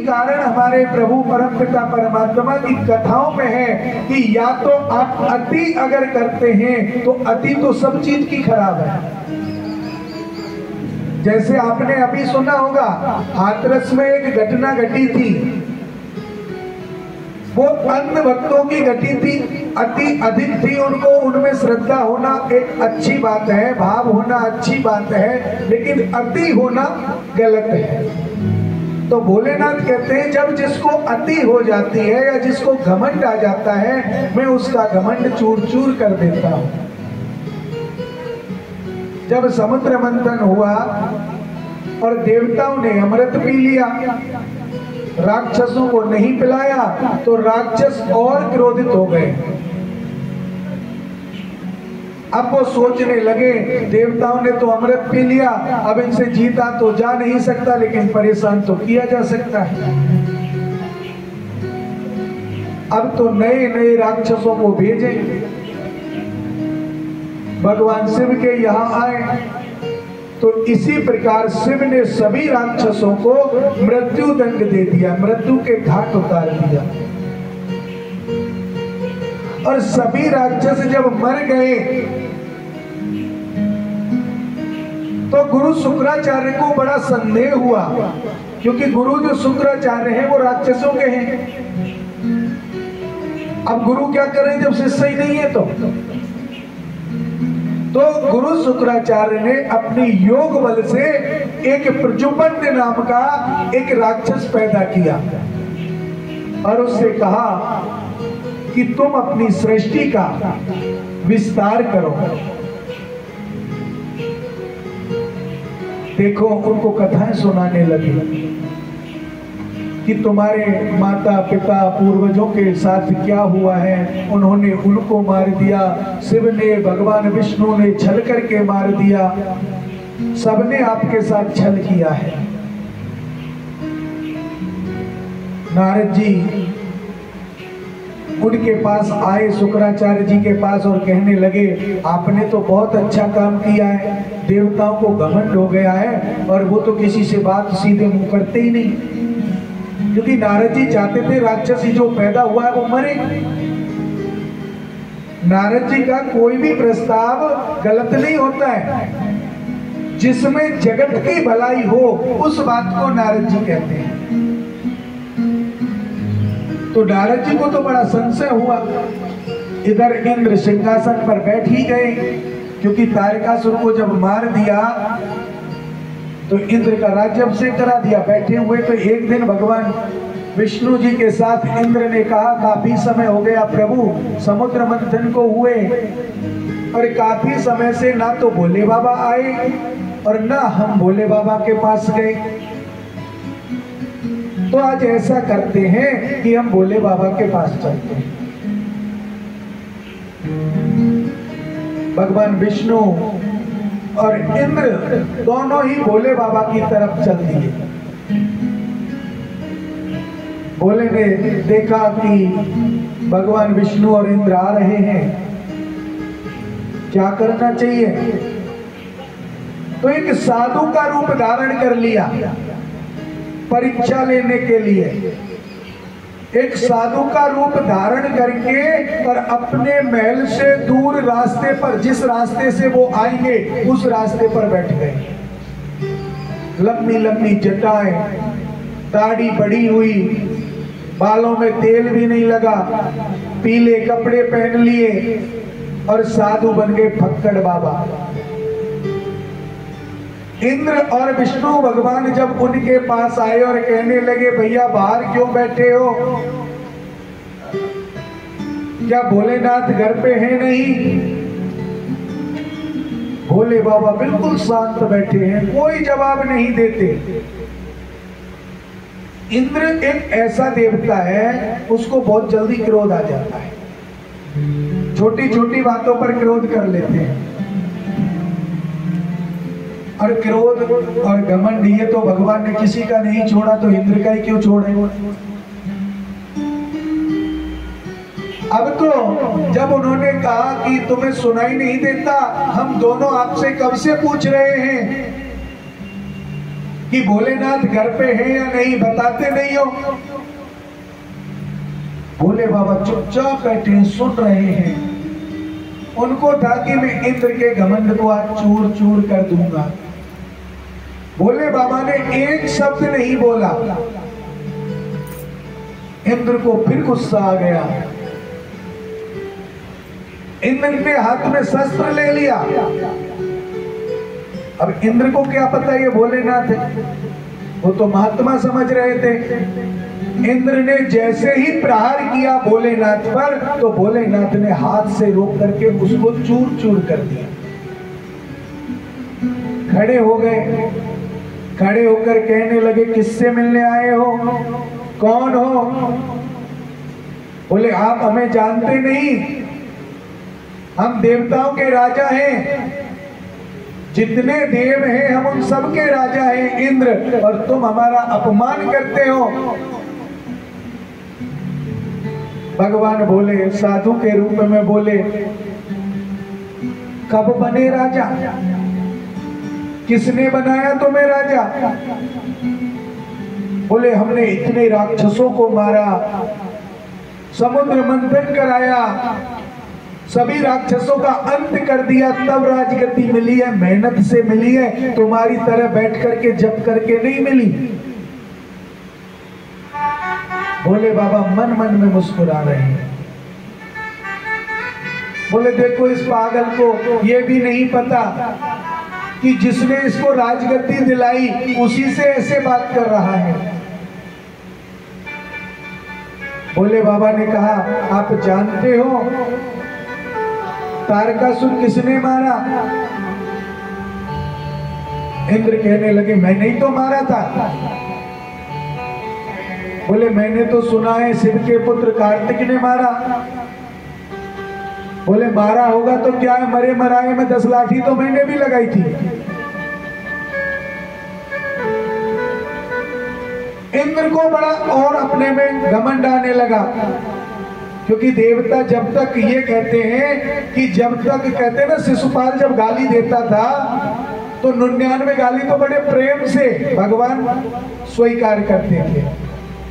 कारण हमारे प्रभु परमपिता परमात्मा की कथाओं में है कि या तो आप अति अगर करते हैं तो अति तो सब चीज की खराब है। जैसे आपने अभी सुना होगा, हाथरस में एक घटना घटी थी, वो अंध भक्तों की घटी थी, अति अधिक थी उनको, उनमें श्रद्धा होना एक अच्छी बात है, भाव होना अच्छी बात है, लेकिन अति होना गलत है। तो भोलेनाथ कहते हैं जब जिसको अति हो जाती है या जिसको घमंड आ जाता है, मैं उसका घमंड चूर चूर कर देता हूं। जब समुद्र मंथन हुआ और देवताओं ने अमृत पी लिया, राक्षसों को नहीं पिलाया, तो राक्षस और क्रोधित हो गए। अब वो सोचने लगे देवताओं ने तो अमृत पी लिया, अब इनसे जीता तो जा नहीं सकता, लेकिन परेशान तो किया जा सकता है। अब तो नए नए राक्षसों को भेजे। भगवान शिव के यहाँ आए तो इसी प्रकार शिव ने सभी राक्षसों को मृत्यु दंड दे दिया, मृत्यु के घाट उतार दिया। और सभी राक्षस जब मर गए तो गुरु शुक्राचार्य को बड़ा संदेह हुआ, क्योंकि गुरु जो शुक्राचार्य हैं वो राक्षसों के हैं। अब गुरु क्या करें जब शिष्य ही नहीं है? तो गुरु शुक्राचार्य ने अपनी योग बल से एक प्रजुपंड नाम का एक राक्षस पैदा किया और उससे कहा कि तुम अपनी सृष्टि का विस्तार करो। देखो, उनको कथाएं सुनाने लगी कि तुम्हारे माता पिता पूर्वजों के साथ क्या हुआ है, उन्होंने उनको मार दिया, शिव ने, भगवान विष्णु ने छल करके मार दिया, सबने आपके साथ छल किया है। नारद जी उनके पास आए, शुक्राचार्य जी के पास, और कहने लगे आपने तो बहुत अच्छा काम किया है, देवताओं को घमंड हो गया है और वो तो किसी से बात सीधे मुंह करते ही नहीं, क्योंकि नारद जी चाहते थे राक्षसी जो पैदा हुआ है वो मरे। नारद जी का कोई भी प्रस्ताव गलत नहीं होता है, जिसमें जगत की भलाई हो उस बात को नारद जी कहते हैं। तो नारद जी को तो बड़ा संशय हुआ। इधर इंद्र सिंहासन पर बैठ ही गए, क्योंकि तारकासुर को जब मार दिया तो इंद्र का राज्याभिषेक करा दिया, बैठे हुए। तो एक दिन भगवान विष्णु जी के साथ इंद्र ने कहा काफी समय हो गया प्रभु, समुद्र मंथन को हुए और काफी समय से ना तो भोले बाबा आए और ना हम भोले बाबा के पास गए, तो आज ऐसा करते हैं कि हम भोले बाबा के पास चलते हैं। भगवान विष्णु और इंद्र दोनों ही भोले बाबा की तरफ चल दिए। भोले ने देखा कि भगवान विष्णु और इंद्र आ रहे हैं, क्या करना चाहिए? तो एक साधु का रूप धारण कर लिया परीक्षा लेने के लिए। एक साधु का रूप धारण करके और अपने महल से दूर रास्ते पर, जिस रास्ते से वो आएंगे उस रास्ते पर बैठ गए। लंबी लंबी जटाएं, दाढ़ी बड़ी हुई, बालों में तेल भी नहीं लगा, पीले कपड़े पहन लिए और साधु बन गए फक्कड़ बाबा। इंद्र और विष्णु भगवान जब उनके पास आए और कहने लगे भैया बाहर क्यों बैठे हो, क्या भोलेनाथ घर पे है? नहीं। भोले बाबा बिल्कुल शांत बैठे हैं, कोई जवाब नहीं देते। इंद्र एक ऐसा देवता है, उसको बहुत जल्दी क्रोध आ जाता है, छोटी छोटी बातों पर क्रोध कर लेते हैं। और क्रोध और घमंड ये तो भगवान ने किसी का नहीं छोड़ा, तो इंद्र का ही क्यों छोड़े? अब तो जब उन्होंने कहा कि तुम्हें सुनाई नहीं देता, हम दोनों आपसे कब से पूछ रहे हैं, कि भोलेनाथ घर पे हैं या नहीं, बताते नहीं हो। भोले बाबा चुपचाप बैठे हैं, सुन रहे हैं। उनको था कि मैं इंद्र के घमंड को आज चूर चूर कर दूंगा। भोले बाबा ने एक शब्द नहीं बोला। इंद्र को फिर गुस्सा आ गया। इंद्र ने हाथ में शस्त्र ले लिया। अब इंद्र को क्या पता ये भोलेनाथ है, वो तो महात्मा समझ रहे थे। इंद्र ने जैसे ही प्रहार किया भोलेनाथ पर, तो भोलेनाथ ने हाथ से रोक करके उसको चूर चूर कर दिया। खड़े हो गए, खड़े होकर कहने लगे, किससे मिलने आए हो, कौन हो? बोले आप हमें जानते नहीं, हम देवताओं के राजा हैं, जितने देव हैं हम उन सब के राजा हैं इंद्र, और तुम हमारा अपमान करते हो। भगवान बोले, साधु के रूप में बोले, कब बने राजा, किसने बनाया तुम्हें राजा? बोले हमने इतने राक्षसों को मारा, समुद्र मंथन कराया, सभी राक्षसों का अंत कर दिया, तब राजगद्दी मिली है, मेहनत से मिली है, तुम्हारी तरह बैठ करके जप करके नहीं मिली। बोले बाबा मन मन में मुस्कुरा रहे हैं। बोले देखो इस पागल को ये भी नहीं पता कि जिसने इसको राजगद्दी दिलाई उसी से ऐसे बात कर रहा है। बोले बाबा ने कहा, आप जानते हो तारकासुर किसने मारा? इंद्र कहने लगे, मैंने ही तो मारा था। बोले मैंने तो सुना है शिव के पुत्र कार्तिक ने मारा। बोले मारा होगा तो क्या है, मरे मराए में 10 लाठी तो मैंने भी लगाई थी। इंद्र को बड़ा और अपने में घमंड आने लगा, क्योंकि देवता जब तक ये कहते हैं कि जब तक कहते हैं ना, शिशुपाल जब गाली देता था तो 99 गाली तो बड़े प्रेम से भगवान स्वीकार करते थे,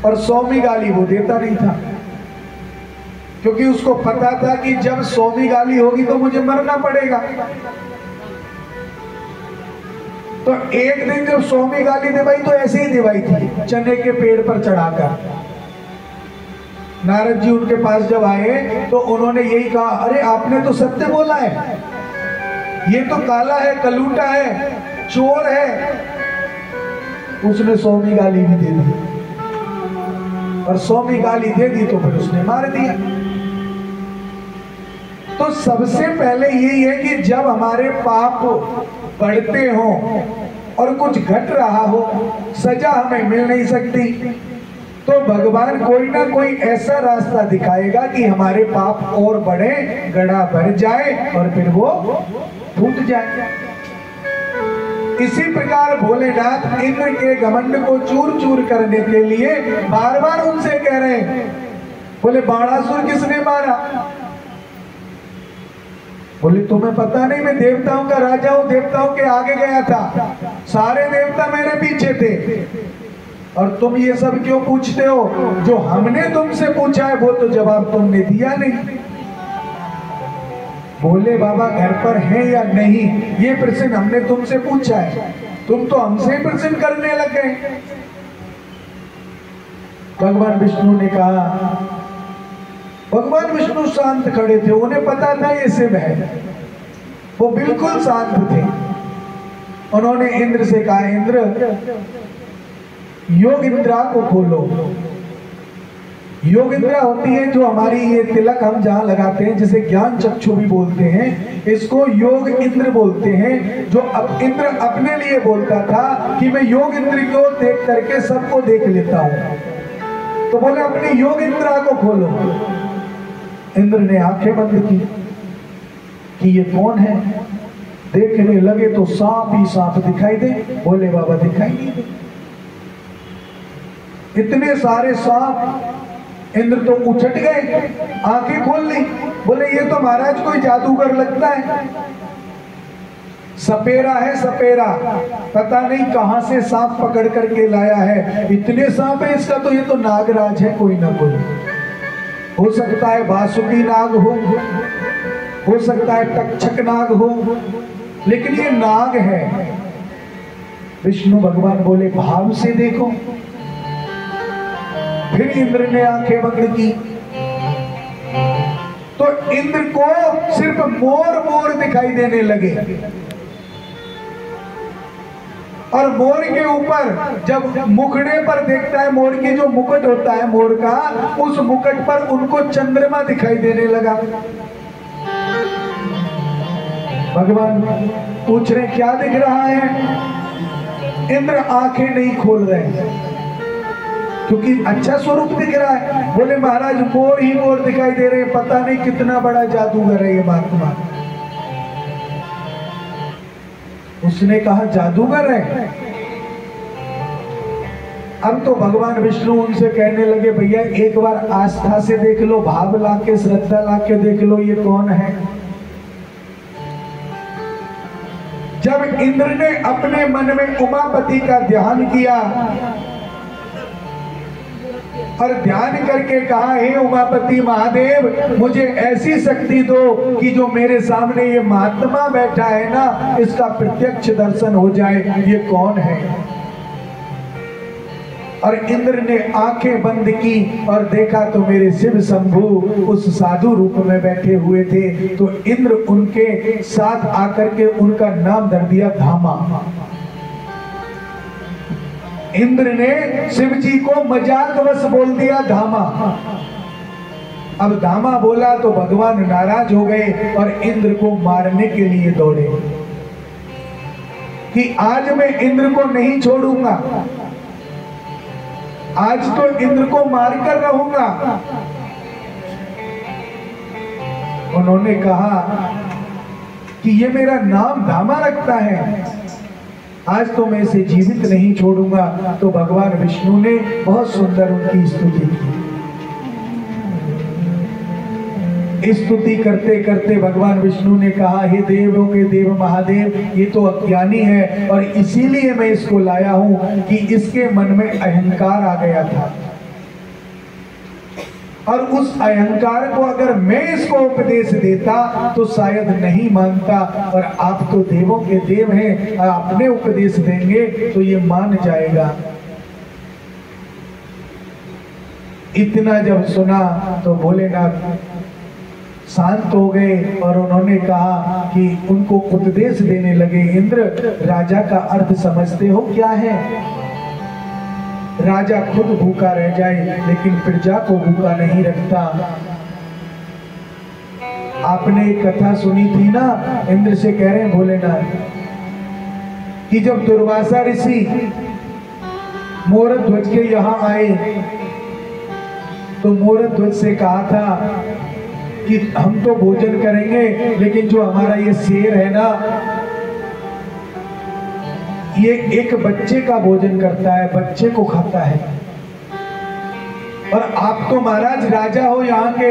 और 100वीं गाली वो देता नहीं था, क्योंकि उसको पता था कि जब 100वीं गाली होगी तो मुझे मरना पड़ेगा। तो एक दिन जब 100वीं गाली देवाई तो ऐसे ही देवाई थी, चने के पेड़ पर चढ़ाकर। नारद जी उनके पास जब आए तो उन्होंने यही कहा, अरे आपने तो सत्य बोला है, ये तो काला है, कलूटा है, चोर है। उसने 100वीं गाली भी दे दी, और 100वीं गाली दे दी तो फिर उसने मार दिया। तो सबसे पहले यही है कि जब हमारे पाप बढ़ते हो और कुछ घट रहा हो, सजा हमें मिल नहीं सकती, तो भगवान कोई ना कोई ऐसा रास्ता दिखाएगा कि हमारे पाप और बढ़े, गड़ा भर जाए और फिर वो फूट जाए। इसी प्रकार भोलेनाथ इंद्र के घमंड को चूर चूर करने के लिए बार बार उनसे कह रहे हैं। बोले बाणासुर किसने मारा? बोले तुम्हें पता नहीं, मैं देवताओं का राजा हूं, देवताओं के आगे गया था, सारे देवता मेरे पीछे थे, और तुम ये सब क्यों पूछते हो? जो हमने तुमसे पूछा है वो तो जवाब तुमने दिया नहीं। बोले बाबा घर पर है या नहीं, ये प्रश्न हमने तुमसे पूछा है, तुम तो हमसे प्रश्न करने लग गए। भगवान विष्णु ने कहा, भगवान विष्णु शांत खड़े थे, उन्हें पता था ये शिव है, वो बिल्कुल शांत थे। उन्होंने इंद्र से कहा, इंद्र योग इंद्रा को खोलो। योग इंद्रा होती है जो हमारी ये तिलक हम जहाँ लगाते हैं, जिसे ज्ञान चक्षु भी बोलते हैं, इसको योग इंद्र बोलते हैं। जो अब इंद्र अपने लिए बोलता था कि मैं योग इंद्र को देख करके सबको देख लेता हूँ, तो बोले अपनी योग इंद्रा को खोलो। इंद्र ने आंखें बंद की कि ये कौन है, देखने लगे तो सांप ही सांप दिखाई दे। बोले बाबा दिखाई नहीं दे, इतने सारे सांप। इंद्र तो उछट गए, आंखें खोल ली। बोले ये तो महाराज कोई जादूगर लगता है। सपेरा है सपेरा, पता नहीं कहां से सांप पकड़ करके लाया है। इतने सांप है इसका, तो ये तो नागराज है कोई ना कोई। हो सकता है वासुकी नाग हो सकता है तक्षक नाग हो, लेकिन ये नाग है। विष्णु भगवान बोले भाव से देखो। फिर इंद्र ने आंखें बंद की तो इंद्र को सिर्फ मोर मोर दिखाई देने लगे। और मोर के ऊपर जब मुखड़े पर देखता है, मोर की जो मुकुट होता है मोर का, उस मुकुट पर उनको चंद्रमा दिखाई देने लगा। भगवान पूछ रहे क्या दिख रहा है? इंद्र आंखें नहीं खोल रहे क्योंकि अच्छा स्वरूप दिख रहा है। बोले महाराज मोर ही मोर दिखाई दे रहे हैं, पता नहीं कितना बड़ा जादूगर है ये महात्मा। उसने कहा जादूगर है। अब तो भगवान विष्णु उनसे कहने लगे भैया एक बार आस्था से देख लो, भाव लाके श्रद्धा लाके देख लो ये कौन है। जब इंद्र ने अपने मन में उमापति का ध्यान किया और ध्यान करके कहा हे उमापति महादेव मुझे ऐसी शक्ति दो कि जो मेरे सामने ये महात्मा बैठा है ना इसका प्रत्यक्ष दर्शन हो जाए, ये कौन है। और इंद्र ने आंखें बंद की और देखा तो मेरे शिव शंभु उस साधु रूप में बैठे हुए थे। तो इंद्र उनके साथ आकर के उनका नाम धर दिया धामा। इंद्र ने शिव जी को मजाकवश बोल दिया धामा। अब धामा बोला तो भगवान नाराज हो गए और इंद्र को मारने के लिए दौड़े कि आज मैं इंद्र को नहीं छोड़ूंगा, आज तो इंद्र को मारकर रहूंगा। उन्होंने कहा कि ये मेरा नाम धामा रखता है, आज तो मैं इसे जीवित नहीं छोड़ूंगा। तो भगवान विष्णु ने बहुत सुंदर उनकी स्तुति की। स्तुति करते करते भगवान विष्णु ने कहा हे देवों के देव महादेव ये तो अज्ञानी है और इसीलिए मैं इसको लाया हूं कि इसके मन में अहंकार आ गया था और उस अहंकार को अगर मैं इसको उपदेश देता तो शायद नहीं मानता, और आप तो देवों के देव हैं, आपने उपदेश देंगे तो ये मान जाएगा। इतना जब सुना तो भोलेनाथ शांत हो गए और उन्होंने कहा कि उनको उपदेश देने लगे इंद्र राजा का अर्थ समझते हो क्या है? राजा खुद भूखा रह जाए लेकिन प्रजा को भूखा नहीं रखता। आपने एक कथा सुनी थी ना, इंद्र से कह रहे हैं भोलेनाथ कि जब दुर्वासा ऋषि मोरध्वज ध्वज के यहाँ आए तो मोरध्वज ध्वज से कहा था कि हम तो भोजन करेंगे लेकिन जो हमारा ये शेर है ना ये एक बच्चे का भोजन करता है, बच्चे को खाता है। और आप तो महाराज राजा हो यहाँ के।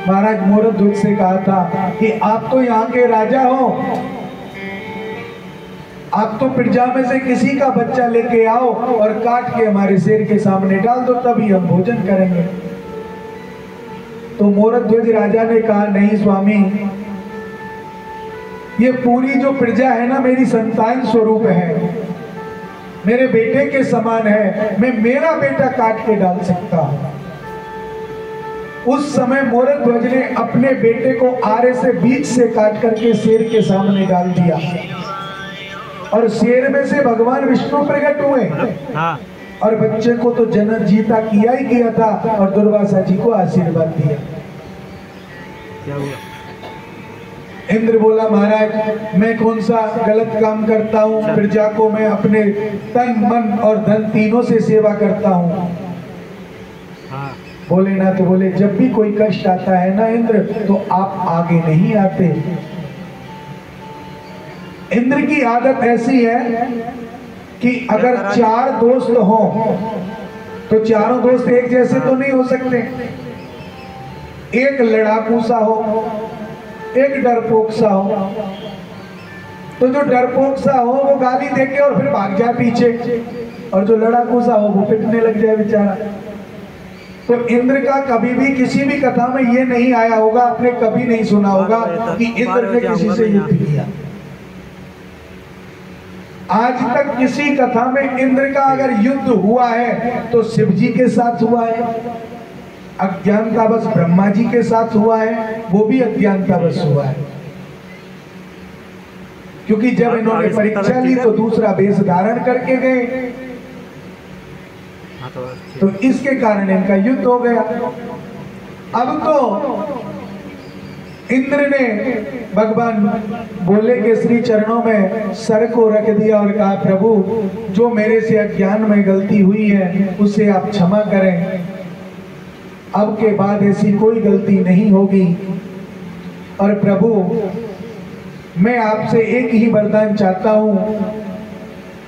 महाराज मोरध्वज से कहा था कि आप तो यहाँ के राजा हो, आप तो प्रजा में से किसी का बच्चा लेके आओ और काट के हमारे शेर के सामने डाल दो तभी हम भोजन करेंगे। तो मोरध्वज राजा ने कहा नहीं स्वामी, ये पूरी जो प्रजा है ना मेरी संतान स्वरूप है, मेरे बेटे के समान है, मैं मेरा बेटा काट के डाल सकता हूं। उस समय मोरध्वज ने अपने बेटे को आरे से बीच से काट करके शेर के सामने डाल दिया और शेर में से भगवान विष्णु प्रकट हुए। हाँ। और बच्चे को तो जन्म जीता किया ही किया था और दुर्वासा जी को आशीर्वाद दिया। क्या हुआ? इंद्र बोला महाराज मैं कौन सा गलत काम करता हूँ, प्रजा को मैं अपने तन मन और धन तीनों से सेवा करता हूँ। हाँ। भोलेनाथ तो बोले जब भी कोई कष्ट आता है ना इंद्र तो आप आगे नहीं आते। इंद्र की आदत ऐसी है कि अगर चार दोस्त हो तो चारों दोस्त एक जैसे तो नहीं हो सकते। एक लड़ाकू सा हो, एक डरपोक सा हो, तो जो डरपोक सा हो वो गाली देके और फिर भाग जाए पीछे, और जो लड़ाकू सा हो वो पिटने लग जाए बेचारा। तो इंद्र का कभी भी किसी भी कथा में ये नहीं आया होगा, आपने कभी नहीं सुना होगा कि इंद्र ने किसी से युद्ध किया। आज तक किसी कथा में इंद्र का अगर युद्ध हुआ है तो शिव जी के साथ हुआ है, अज्ञानतावश ब्रह्मा जी के साथ हुआ है, वो भी अज्ञानतावश हुआ है। क्योंकि जब इन्होंने परीक्षा ली तो दूसरा वेश धारण करके गए, तो इसके कारण इनका युद्ध हो गया। अब तो इंद्र ने भगवान भोले के श्री चरणों में सर को रख दिया और कहा, प्रभु जो मेरे से अज्ञान में गलती हुई है उसे आप क्षमा करें, अब के बाद ऐसी कोई गलती नहीं होगी। और प्रभु मैं आपसे एक ही वरदान चाहता हूं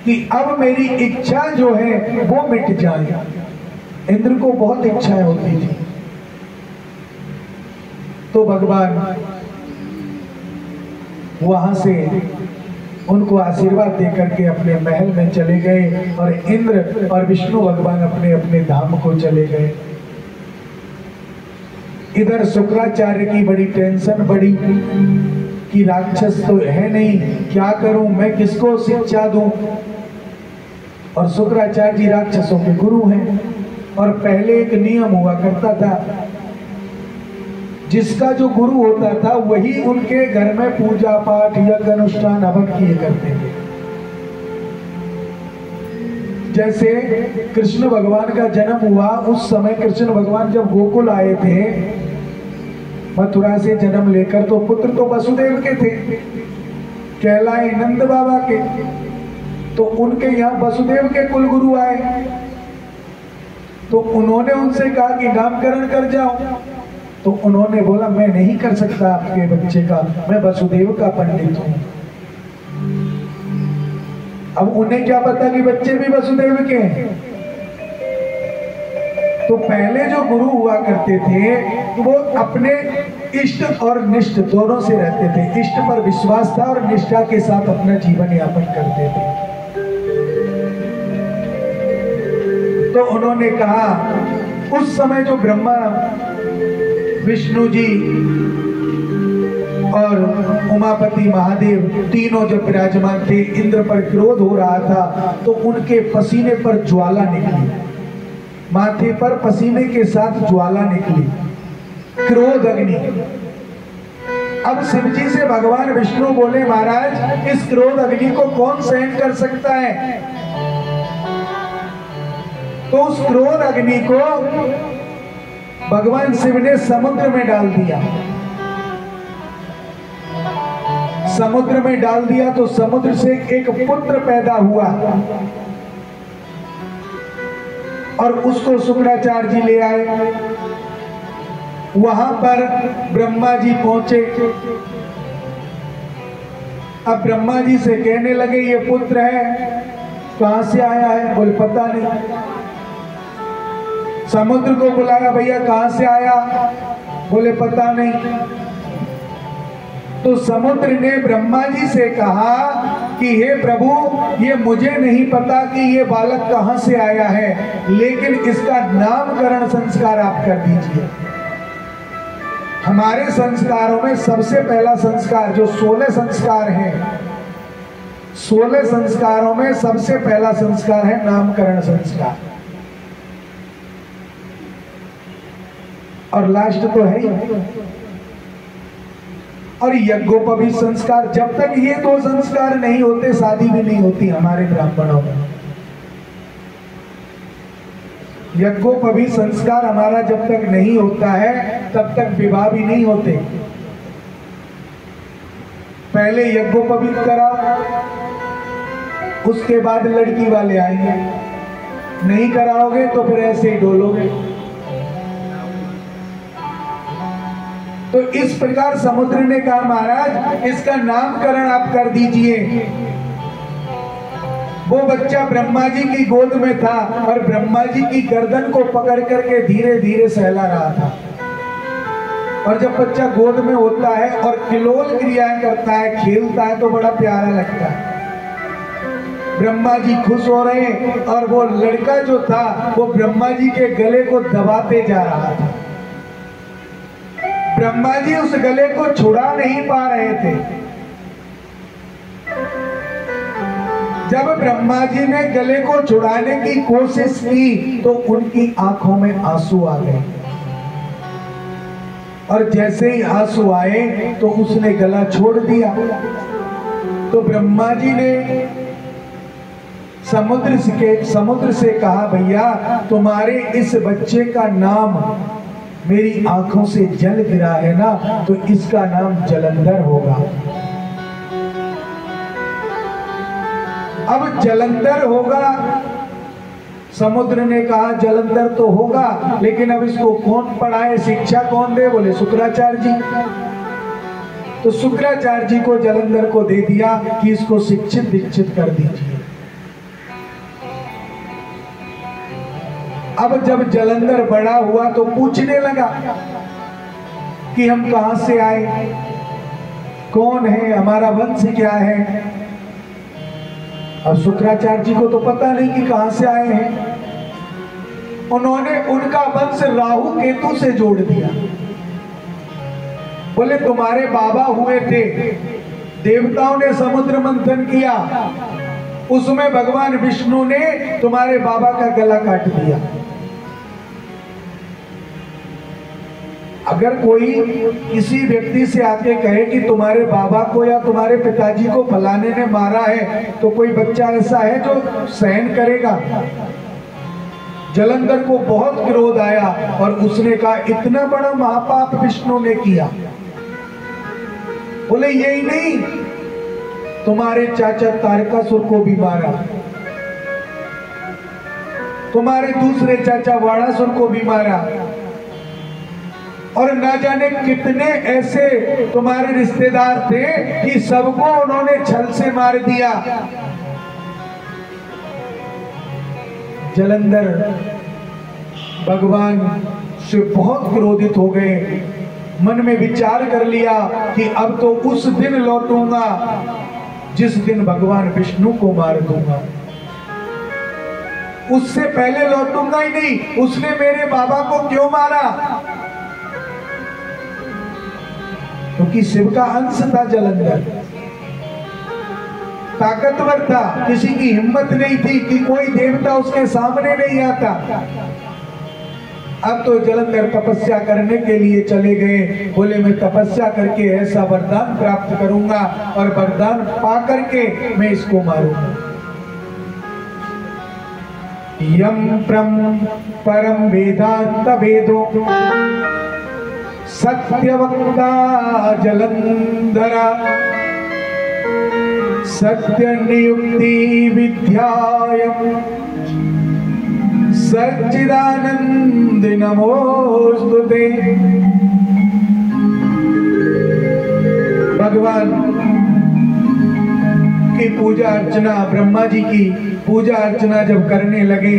कि अब मेरी इच्छा जो है वो मिट जाए। इंद्र को बहुत इच्छाएं होती थी। तो भगवान वहां से उनको आशीर्वाद देकर के अपने महल में चले गए और इंद्र और विष्णु भगवान अपने अपने धाम को चले गए। इधर शुक्राचार्य की बड़ी टेंशन बढ़ी कि राक्षस तो है नहीं, क्या करूं मैं, किसको शिक्षा दूं। और शुक्राचार्य जी राक्षसों के गुरु हैं, और पहले एक नियम हुआ करता था, जिसका जो गुरु होता था वही उनके घर में पूजा पाठ यज्ञ अनुष्ठान हवन किए करते थे। जैसे कृष्ण भगवान का जन्म हुआ, उस समय कृष्ण भगवान जब गोकुल आए थे मथुरा से जन्म लेकर, तो पुत्र तो वसुदेव के थे, कहलाए नंद बाबा के। तो उनके यहाँ वसुदेव के कुल गुरु आए, तो उन्होंने उनसे कहा कि नामकरण कर जाओ। तो उन्होंने बोला मैं नहीं कर सकता आपके बच्चे का, मैं वसुदेव का पंडित हूं। अब उन्हें क्या पता कि बच्चे भी वसुदेव के हैं। तो पहले जो गुरु हुआ करते थे वो अपने इष्ट और निष्ठ दोनों से रहते थे। इष्ट पर विश्वास था और निष्ठा के साथ अपना जीवन यापन करते थे। तो उन्होंने कहा, उस समय जो ब्रह्मा विष्णु जी और उमापति महादेव तीनों जब विराजमान थे, इंद्र पर क्रोध हो रहा था तो उनके पसीने पर ज्वाला निकली, माथे पर पसीने के साथ ज्वाला निकली, क्रोध अग्नि। अब शिव जी से भगवान विष्णु बोले, महाराज इस क्रोध अग्नि को कौन सहन कर सकता है। तो उस क्रोध अग्नि को भगवान शिव ने समुद्र में डाल दिया। समुद्र में डाल दिया तो समुद्र से एक पुत्र पैदा हुआ और उसको शुक्राचार्य जी ले आए। वहां पर ब्रह्मा जी पहुंचे। अब ब्रह्मा जी से कहने लगे, ये पुत्र है, कहां से आया है। बोले पता नहीं। समुद्र को बुलाया, भैया कहां से आया। बोले पता नहीं। तो समुद्र ने ब्रह्मा जी से कहा कि हे प्रभु, ये मुझे नहीं पता कि ये बालक कहां से आया है, लेकिन इसका नामकरण संस्कार आप कर दीजिए। हमारे संस्कारों में सबसे पहला संस्कार, जो 16 संस्कार हैं, 16 संस्कारों में सबसे पहला संस्कार है नामकरण संस्कार। और लास्ट तो है ही। और यज्ञोपवीत संस्कार, जब तक ये 2 संस्कार नहीं होते शादी भी नहीं होती हमारे ब्राह्मणों में। यज्ञोपवीत संस्कार हमारा जब तक नहीं होता है तब तक विवाह भी नहीं होते। पहले यज्ञोपवीत कराओ, उसके बाद लड़की वाले आएंगे। नहीं कराओगे तो फिर ऐसे ही डोलोगे। तो इस प्रकार समुद्र ने कहा, महाराज इसका नामकरण आप कर दीजिए। वो बच्चा ब्रह्मा जी की गोद में था और ब्रह्मा जी की गर्दन को पकड़ करके धीरे धीरे सहला रहा था। और जब बच्चा गोद में होता है और किलोल क्रियाएं करता है, खेलता है, तो बड़ा प्यारा लगता है। ब्रह्मा जी खुश हो रहे हैं और वो लड़का जो था वो ब्रह्मा जी के गले को दबाते जा रहा था। ब्रह्मा जी उस गले को छुड़ा नहीं पा रहे थे। जब ब्रह्मा जी ने गले को छुड़ाने की कोशिश की तो उनकी आंखों में आंसू आ गए, और जैसे ही आंसू आए तो उसने गला छोड़ दिया। तो ब्रह्मा जी ने समुद्र से कहा, भैया तुम्हारे इस बच्चे का नाम मेरी आंखों से जल गिरा है ना, तो इसका नाम जलंधर होगा। अब जलंधर होगा, समुद्र ने कहा जलंधर तो होगा, लेकिन अब इसको कौन पढ़ाए, शिक्षा कौन दे? बोले शुक्राचार्य जी। तो शुक्राचार्य जी को जलंधर को दे दिया कि इसको शिक्षित दीक्षित कर दीजिए। अब जब जलंधर बड़ा हुआ तो पूछने लगा कि हम कहां से आए, कौन है, हमारा वंश क्या है। अब शुक्राचार्य जी को तो पता नहीं कि कहां से आए हैं। उन्होंने उनका वंश राहु केतु से जोड़ दिया। बोले तुम्हारे बाबा हुए थे, देवताओं ने समुद्र मंथन किया, उसमें भगवान विष्णु ने तुम्हारे बाबा का गला काट दिया। अगर कोई किसी व्यक्ति से आके कहे कि तुम्हारे बाबा को या तुम्हारे पिताजी को फलाने ने मारा है, तो कोई बच्चा ऐसा है जो सहन करेगा? जलंधर को बहुत क्रोध आया और उसने कहा इतना बड़ा महापाप विष्णु ने किया। बोले यही नहीं, तुम्हारे चाचा तारकासुर को भी मारा, तुम्हारे दूसरे चाचा वाणासुर को भी मारा, और न जाने कितने ऐसे तुम्हारे रिश्तेदार थे कि सबको उन्होंने छल से मार दिया। जलंधर भगवान से बहुत क्रोधित हो गए, मन में विचार कर लिया कि अब तो उस दिन लौटूंगा जिस दिन भगवान विष्णु को मार दूंगा, उससे पहले लौटूंगा ही नहीं। उसने मेरे बाबा को क्यों मारा? क्योंकि शिव का अंश था जलंधर, ताकतवर था, किसी की हिम्मत नहीं थी कि कोई देवता उसके सामने नहीं आता। अब तो जलंधर तपस्या करने के लिए चले गए। बोले मैं तपस्या करके ऐसा वरदान प्राप्त करूंगा और वरदान पा करके मैं इसको मारूंगा। यम प्रम परम वेदांत वेदो सत्यवक्ता जलंधरा सत्य नियुक्ति विद्यायम् सच्चिदानंद नमोस्तुते। भगवान की पूजा अर्चना, ब्रह्मा जी की पूजा अर्चना जब करने लगे,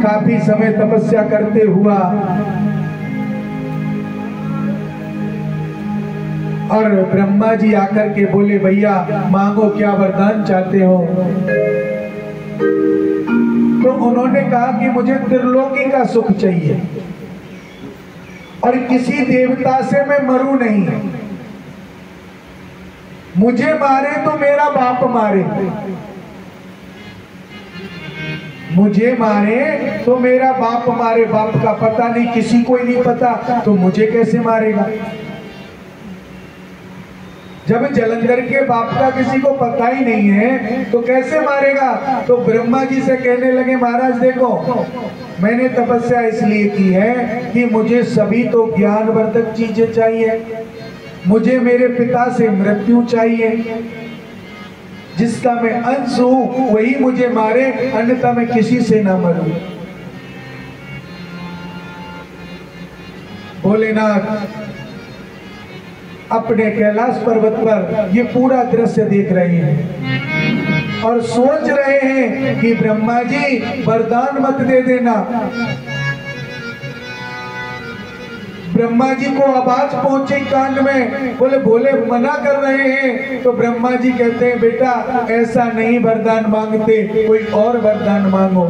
काफी समय तपस्या करते हुआ और ब्रह्मा जी आकर के बोले भैया मांगो, क्या वरदान चाहते हो? तो उन्होंने कहा कि मुझे त्रिलोकी का सुख चाहिए और किसी देवता से मैं मरूं नहीं। मुझे मारे तो मेरा बाप मारे, मुझे मारे तो मेरा बाप मारे। बाप का पता नहीं, किसी को ही नहीं पता, तो मुझे कैसे मारेगा? जब जलंधर के बाप का किसी को पता ही नहीं है तो कैसे मारेगा? तो ब्रह्मा जी से कहने लगे महाराज देखो, मैंने तपस्या इसलिए की है कि मुझे सभी तो ज्ञानवर्धक चीजें चाहिए, मुझे मेरे पिता से मृत्यु चाहिए, जिसका मैं अंश हूं वही मुझे मारे, अन्यथा मैं किसी से ना मरूं। भोलेनाथ अपने कैलाश पर्वत पर ये पूरा दृश्य देख रहे हैं और सोच रहे हैं कि ब्रह्मा जी वरदान मत दे देना, ब्रह्मा जी को आवाज पहुंची कान में, बोले भोले मना कर रहे हैं। तो ब्रह्मा जी कहते हैं बेटा ऐसा नहीं वरदान मांगते, कोई और वरदान मांगो।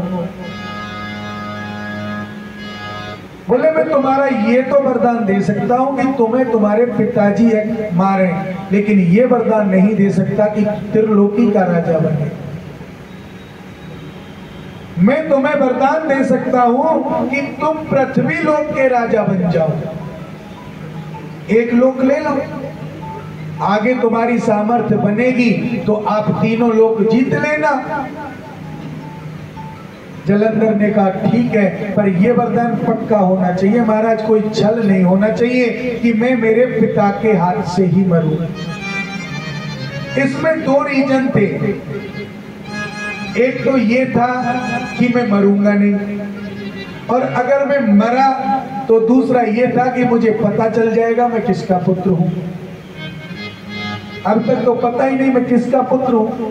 बोले मैं तुम्हारा ये तो वरदान दे सकता हूं कि तुम्हें तुम्हारे पिताजी मारे, लेकिन ये वरदान नहीं दे सकता कि त्रिलोकी का राजा बने। मैं तुम्हें वरदान दे सकता हूं कि तुम पृथ्वी लोक के राजा बन जाओ। एक लोक ले लो, आगे तुम्हारी सामर्थ्य बनेगी तो आप तीनों लोक जीत लेना। जलंधर ने कहा ठीक है, पर यह वरदान पक्का होना चाहिए महाराज, कोई छल नहीं होना चाहिए कि मैं मेरे पिता के हाथ से ही मरूं। इसमें दो रीजन थे। एक तो ये था कि मैं मरूंगा नहीं, और अगर मैं मरा तो दूसरा ये था कि मुझे पता चल जाएगा मैं किसका पुत्र हूं। अब तक तो पता ही नहीं मैं किसका पुत्र हूं।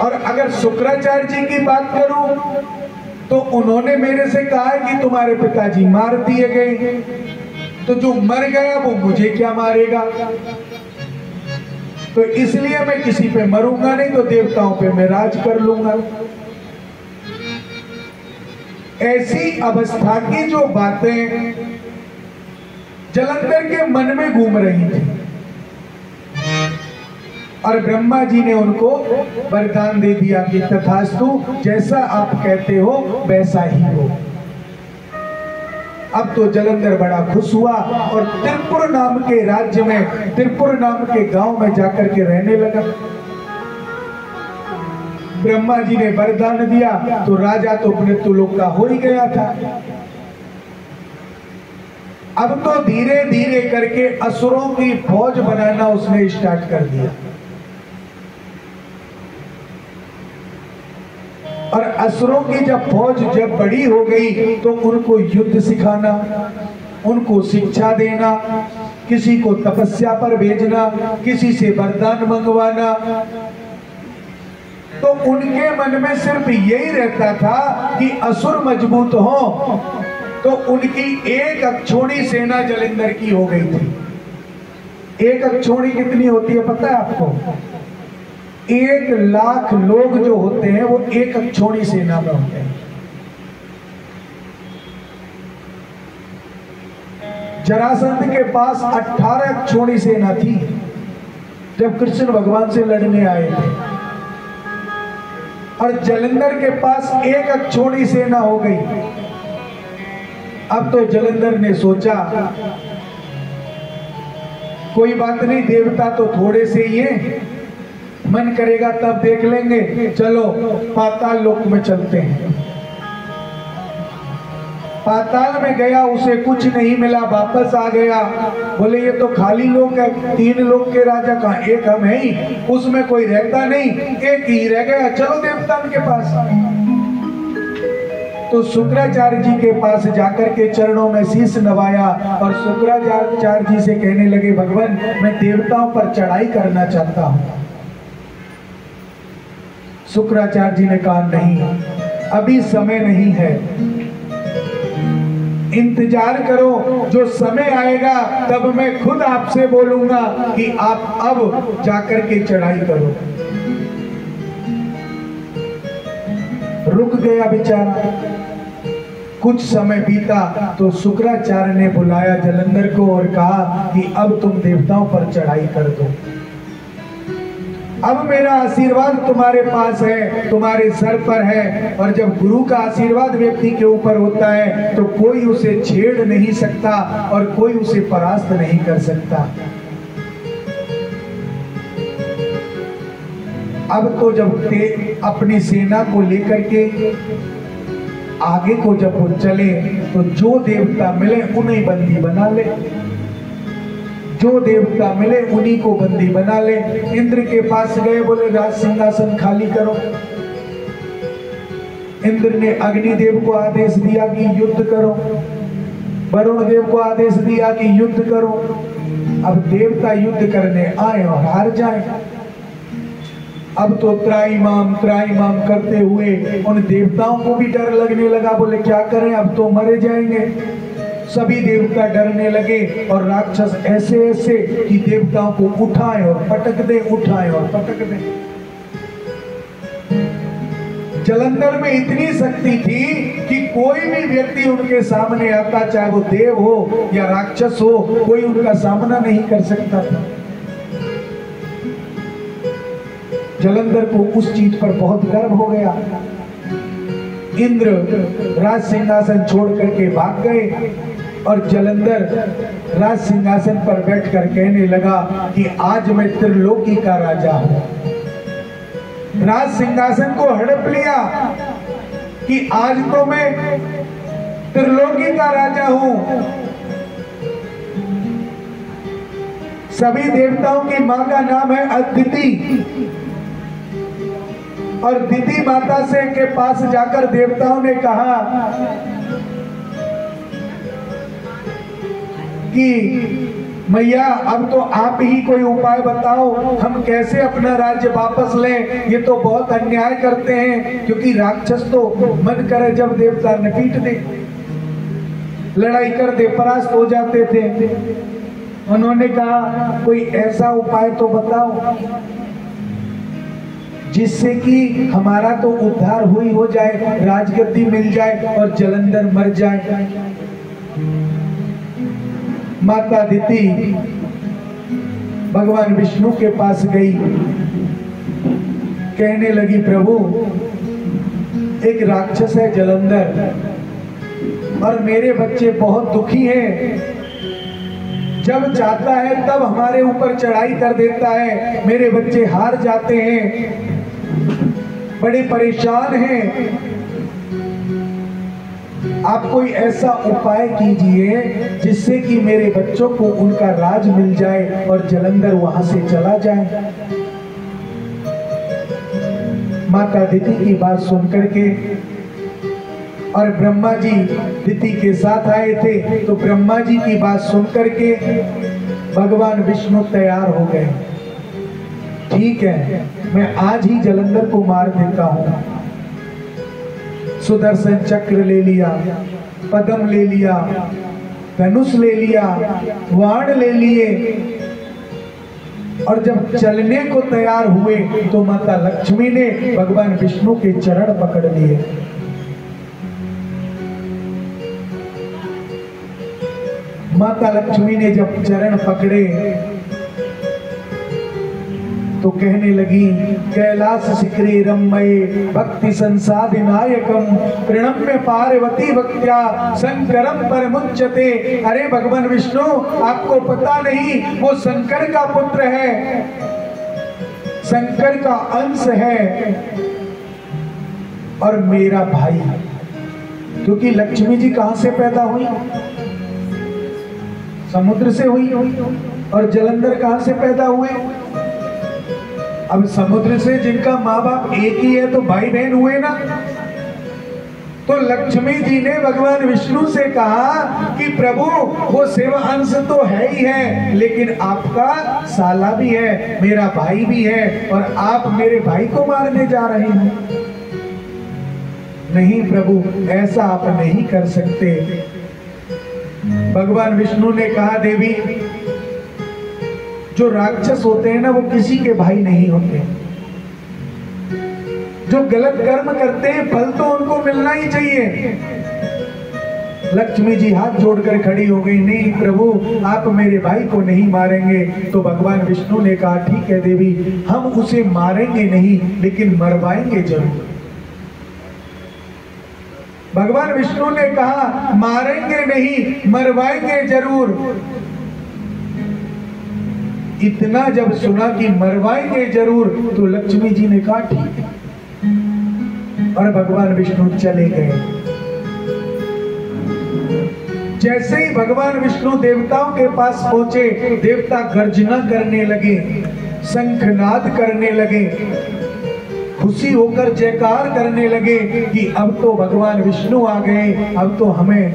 और अगर शुक्राचार्य जी की बात करूं तो उन्होंने मेरे से कहा है कि तुम्हारे पिताजी मार दिए गए, तो जो मर गया वो मुझे क्या मारेगा। तो इसलिए मैं किसी पे मरूंगा नहीं, तो देवताओं पे मैं राज कर लूंगा। ऐसी अवस्था की जो बातें जलंधर के मन में घूम रही थी, और ब्रह्मा जी ने उनको वरदान दे दिया कि तथास्तु, जैसा आप कहते हो वैसा ही हो। अब तो जलंधर बड़ा खुश हुआ और त्रिपुर नाम के राज्य में, त्रिपुर नाम के गांव में जाकर के रहने लगा। ब्रह्मा जी ने वरदान दिया तो राजा तो मृत्युलोक का हो ही गया था। अब तो धीरे धीरे करके असुरों की फौज बनाना उसने स्टार्ट कर दिया, और असुरों की जब फौज जब बड़ी हो गई तो उनको युद्ध सिखाना, उनको शिक्षा देना, किसी को तपस्या पर भेजना, किसी से वरदान मंगवाना। तो उनके मन में सिर्फ यही रहता था कि असुर मजबूत हो। तो उनकी एक अक्षौणी सेना जलंधर की हो गई थी। एक अक्षौणी कितनी होती है पता है आपको? 1,00,000 लोग जो होते हैं वो एक अक्षौणी सेना में होते हैं। जरासंध के पास 18 अक्षौणी सेना थी जब कृष्ण भगवान से लड़ने आए थे, और जलंधर के पास एक अक्षौणी सेना हो गई। अब तो जलंधर ने सोचा कोई बात नहीं, देवता तो थोड़े से ही हैं, मन करेगा तब देख लेंगे, चलो पाताल लोक में चलते हैं। पाताल में गया, उसे कुछ नहीं मिला, वापस आ गया। बोले ये तो खाली लोक है, 3 लोक के राजा कहाँ, एक हम है ही, उसमें कोई रहता नहीं, एक ही रह गया, चलो देवता के पास। तो शुक्राचार्य जी के पास जाकर के चरणों में शीश नवाया और शुक्राचार्य जी से कहने लगे भगवान मैं देवताओं पर चढ़ाई करना चाहता हूं। शुक्राचार्य जी ने कहा नहीं, अभी समय नहीं है, इंतजार करो, जो समय आएगा तब मैं खुद आपसे बोलूंगा कि आप अब जाकर के चढ़ाई करो। रुक गया बेचारा। कुछ समय बीता तो शुक्राचार्य ने बुलाया जलंधर को और कहा कि अब तुम देवताओं पर चढ़ाई कर दो। अब मेरा आशीर्वाद तुम्हारे पास है, तुम्हारे सर पर है, और जब गुरु का आशीर्वाद व्यक्ति के ऊपर होता है तो कोई उसे छेड़ नहीं सकता और कोई उसे परास्त नहीं कर सकता। अब तो जब अपनी सेना को लेकर के आगे को जब वो चले तो जो देवता मिले उन्हें बंदी बना ले, जो देवता मिले उन्हीं को बंदी बना ले। इंद्र के पास गए, बोले राज सिंहासन खाली करो। इंद्र ने अग्निदेव को आदेश दिया कि युद्ध करो, वरुण देव को आदेश दिया कि युद्ध करो। अब देवता युद्ध करने आए और हार जाए। अब तो त्राईमाम करते हुए उन देवताओं को भी डर लगने लगा। बोले क्या करें, अब तो मरे जाएंगे। सभी देवता डरने लगे और राक्षस ऐसे ऐसे कि देवताओं को उठाए और पटक दे, उठाए और पटक दे। जलंधर में इतनी शक्ति थी कि कोई भी व्यक्ति उनके सामने आता, चाहे वो देव हो या राक्षस हो, कोई उनका सामना नहीं कर सकता था। जलंधर को उस चीज पर बहुत गर्व हो गया। इंद्र राज सिंहासन छोड़ करके भाग गए और जलंधर राज सिंहासन पर बैठकर कहने लगा कि आज मैं त्रिलोकी का राजा हूं। राज सिंहासन को हड़प लिया कि आज तो मैं त्रिलोकी का राजा हूं। सभी देवताओं की मां का नाम है अदिति और दिति माता से के पास जाकर देवताओं ने कहा कि मैया अब तो आप ही कोई उपाय बताओ, हम कैसे अपना राज्य वापस लें। ये तो बहुत अन्याय करते हैं, क्योंकि राक्षस तो मन करे जब देवता ने पीट दे, लड़ाई कर दे, परास्त हो जाते थे। उन्होंने कहा कोई ऐसा उपाय तो बताओ जिससे कि हमारा तो उद्धार हुई हो जाए, राजगद्दी मिल जाए और जलंधर मर जाए। माता दिति भगवान विष्णु के पास गई, कहने लगी प्रभु एक राक्षस है जलंधर और मेरे बच्चे बहुत दुखी हैं। जब चाहता है तब हमारे ऊपर चढ़ाई कर देता है, मेरे बच्चे हार जाते हैं, बड़े परेशान हैं। आप कोई ऐसा उपाय कीजिए जिससे कि मेरे बच्चों को उनका राज मिल जाए और जलंधर वहां से चला जाए। माता दिति की बात सुनकर के और ब्रह्मा जी दिति के साथ आए थे, तो ब्रह्मा जी की बात सुनकर के भगवान विष्णु तैयार हो गए। ठीक है, मैं आज ही जलंधर को मार देता हूं। सुदर्शन चक्र ले लिया, पद्म ले लिया, धनुष ले लिया, वाण ले लिए और जब चलने को तैयार हुए तो माता लक्ष्मी ने भगवान विष्णु के चरण पकड़ लिए। माता लक्ष्मी ने जब चरण पकड़े तो कहने लगी कैलास शिखरे रम्ये भक्ति संसाधिनायकम प्रणम्य पार्वती भक्त्या शंकरम परमुच्यते। अरे भगवान विष्णु, आपको पता नहीं वो शंकर का पुत्र है, शंकर का अंश है और मेरा भाई। क्योंकि लक्ष्मी जी कहां से पैदा हुई? समुद्र से हुई। और जलंधर कहां से पैदा हुए? अब समुद्र से जिनका माँ बाप एक ही है तो भाई बहन हुए ना। तो लक्ष्मी जी ने भगवान विष्णु से कहा कि प्रभु वो शिव अंश तो है ही है, लेकिन आपका साला भी है, मेरा भाई भी है, और आप मेरे भाई को मारने जा रहे हैं। नहीं प्रभु, ऐसा आप नहीं कर सकते। भगवान विष्णु ने कहा देवी, जो राक्षस होते हैं ना वो किसी के भाई नहीं होते। जो गलत कर्म करते हैं फल तो उनको मिलना ही चाहिए। लक्ष्मी जी हाथ जोड़कर खड़ी हो गई, नहीं प्रभु आप मेरे भाई को नहीं मारेंगे। तो भगवान विष्णु ने कहा ठीक है देवी, हम उसे मारेंगे नहीं लेकिन मरवाएंगे जरूर। भगवान विष्णु ने कहा मारेंगे नहीं मरवाएंगे जरूर। इतना जब सुना कि मरवाएंगे जरूर तो लक्ष्मी जी ने कहा ठीक है, और भगवान विष्णु चले गए। जैसे ही भगवान विष्णु देवताओं के पास पहुंचे, देवता गर्जना करने लगे, शंखनाद करने लगे, खुशी होकर जयकार करने लगे कि अब तो भगवान विष्णु आ गए, अब तो हमें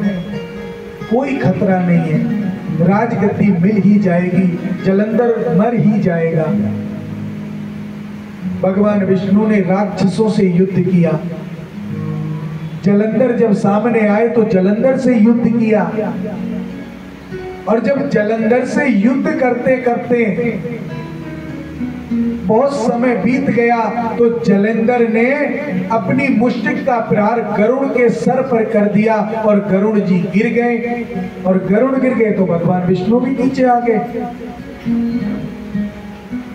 कोई खतरा नहीं है, राजगद्दी मिल ही जाएगी, जलंधर मर ही जाएगा। भगवान विष्णु ने राक्षसों से युद्ध किया। जलंधर जब सामने आए तो जलंधर से युद्ध किया, और जब जलंधर से युद्ध करते करते बहुत समय बीत गया तो जलंधर ने अपनी मुष्टिक का प्रहार गरुड़ के सर पर कर दिया और गरुड़ जी गिर गए, और गरुड़ गिर गए तो भगवान विष्णु भी नीचे आ गए।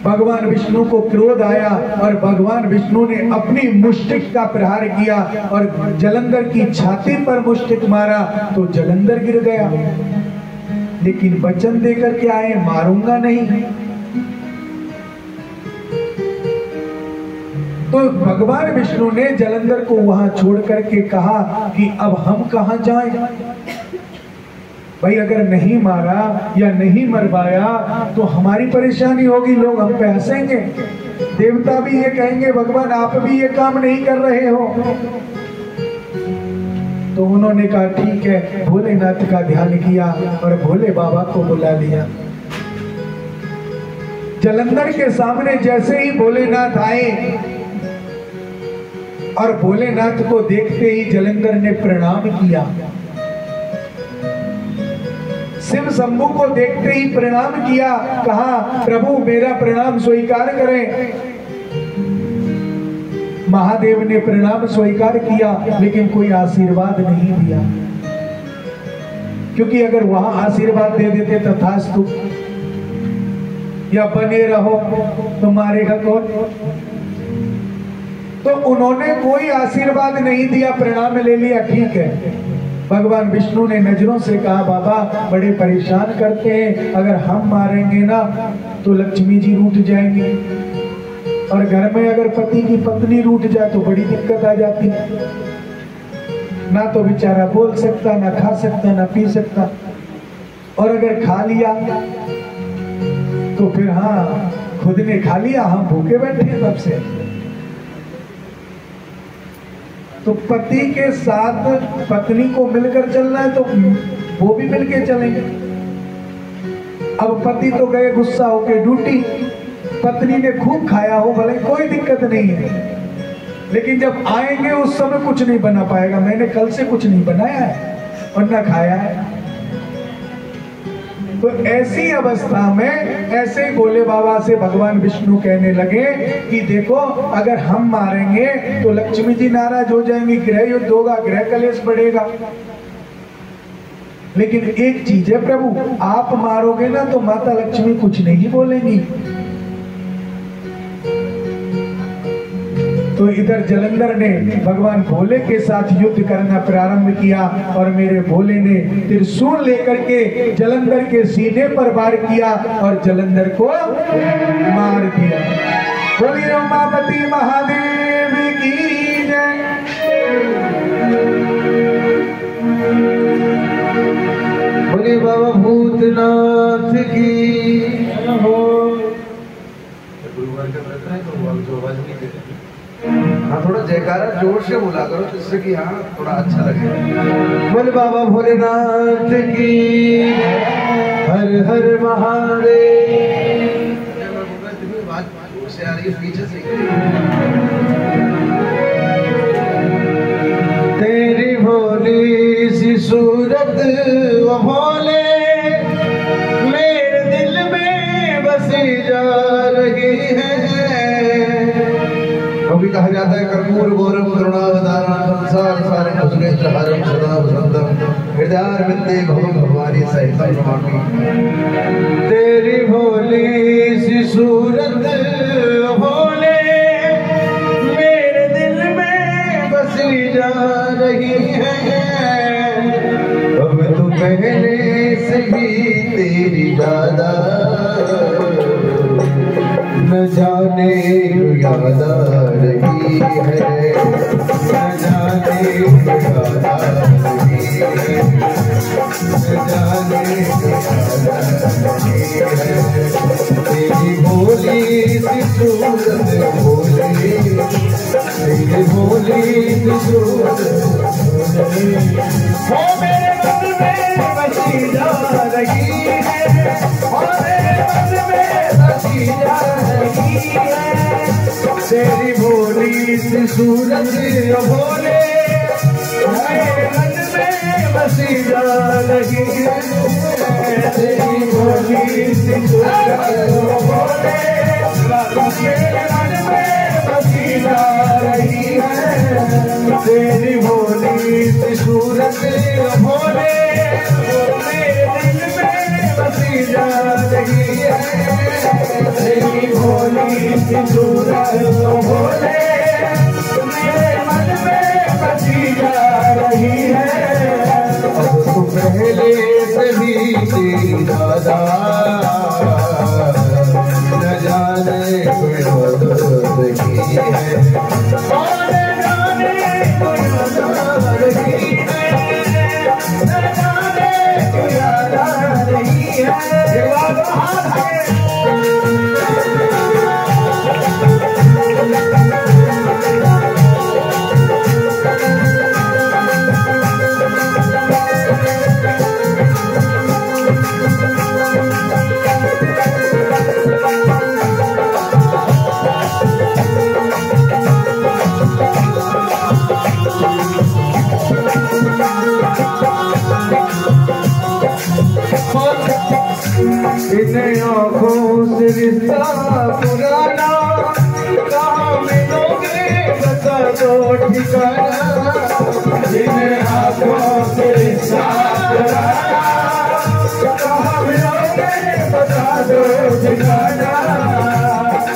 भगवान विष्णु को क्रोध आया और भगवान विष्णु ने अपनी मुष्टिक का प्रहार किया और जलंधर की छाती पर मुष्टिक मारा तो जलंधर गिर गया। लेकिन वचन देकर के आए, मारूंगा नहीं। तो भगवान विष्णु ने जलंधर को वहां छोड़ करके कहा कि अब हम कहां जाएं? भाई अगर नहीं मारा या नहीं मरवाया तो हमारी परेशानी होगी, लोग हम पे हंसेंगे, देवता भी ये कहेंगे भगवान आप भी ये काम नहीं कर रहे हो। तो उन्होंने कहा ठीक है, भोलेनाथ का ध्यान किया और भोले बाबा को बुला लिया। जलंधर के सामने जैसे ही भोलेनाथ आए और भोलेनाथ को देखते ही जलंधर ने प्रणाम किया। शिव शंभू को देखते ही प्रणाम किया, कहा प्रभु मेरा प्रणाम स्वीकार करें। महादेव ने प्रणाम स्वीकार किया लेकिन कोई आशीर्वाद नहीं दिया, क्योंकि अगर वहां आशीर्वाद दे देते तथास्तु या बने रहो तो मारेगा कौन। तो उन्होंने कोई आशीर्वाद नहीं दिया, प्रणाम ले लिया, ठीक है। भगवान विष्णु ने नजरों से कहा बाबा बड़े परेशान करते हैं, अगर हम मारेंगे ना तो लक्ष्मी जी रूठ जाएंगे, और घर में अगर पति की पत्नी रूठ जाए तो बड़ी दिक्कत आ जाती है। ना तो बेचारा बोल सकता, ना खा सकता, ना पी सकता, और अगर खा लिया तो फिर हाँ खुद ने खा लिया, हम भूखे बैठे तब से। तो पति के साथ पत्नी को मिलकर चलना है तो वो भी मिलके चलेंगे। अब पति तो गए गुस्सा होके ड्यूटी, पत्नी ने खूब खाया हो भले कोई दिक्कत नहीं है, लेकिन जब आएंगे उस समय कुछ नहीं बना पाएगा। मैंने कल से कुछ नहीं बनाया है और ना खाया है। तो ऐसी अवस्था में ऐसे भोले बाबा से भगवान विष्णु कहने लगे कि देखो अगर हम मारेंगे तो लक्ष्मी जी नाराज हो जाएंगी, गृह युद्ध होगा, गृह कलेश बढ़ेगा। लेकिन एक चीज है प्रभु, आप मारोगे ना तो माता लक्ष्मी कुछ नहीं बोलेंगी। तो इधर जलंधर ने भगवान भोले के साथ युद्ध करना प्रारंभ किया और मेरे भोले ने त्रिशूल लेकर के जलंधर के सीने पर वार किया और जलंधर को मार दिया। बोलिए उमापति महादेव की जय। बोलिए बाबा भूतनाथ की हो। हाँ थोड़ा जयकारा जोर से बोला करो जिससे कि हाँ थोड़ा अच्छा लगे। बोल बाबा भोलेनाथ की हर हर महादेव। बात जोर से आ रही है पीछे से। तेरी भोली सी सूरत वो भोले मेरे दिल में बसी जा रही है। कभी कहा जाता है कर्पूर गौरव करुणावतारम संसार सारं भुजगेन्द्रहारं सदा वसंतम हृदयारविंदे भवं भवानी सहितं नमामि। तेरी भोली सी सूरत भोले मेरे दिल में बसी जा रही है। अब तो पहले से ही तेरी दादा न जाने याद आ रही है, न जाने याद आ रही है, न जाने याद आ रही है। तेरी भोली सी सूरत भोले, तेरी भोली सी सूरत वो मेरे मन में बसी जा रही है, और मेरे मन में बसी जा रही है। भोले मेरे मन में बसी जा रही है तेरी भोली सी सूरत भोले मेरे मन में बसी जा रही है तेरी भोली सी सूरत भोले मेरे दिल में बसी जा रही है तेरी भोली सी सूरत भोले मेरे मन में बसी जा रही है अब तो पहले से भी तेरी दादा न जाने कोई रही है और जाने कोई रही है न जाने कोई रही है इन आँखों से रिश्ता पुराना कहाँ मिलोगे बता दो ठिकाना इन आँखों से रिश्ता पुराना कहाँ मिलोगे बता दो ठिकाना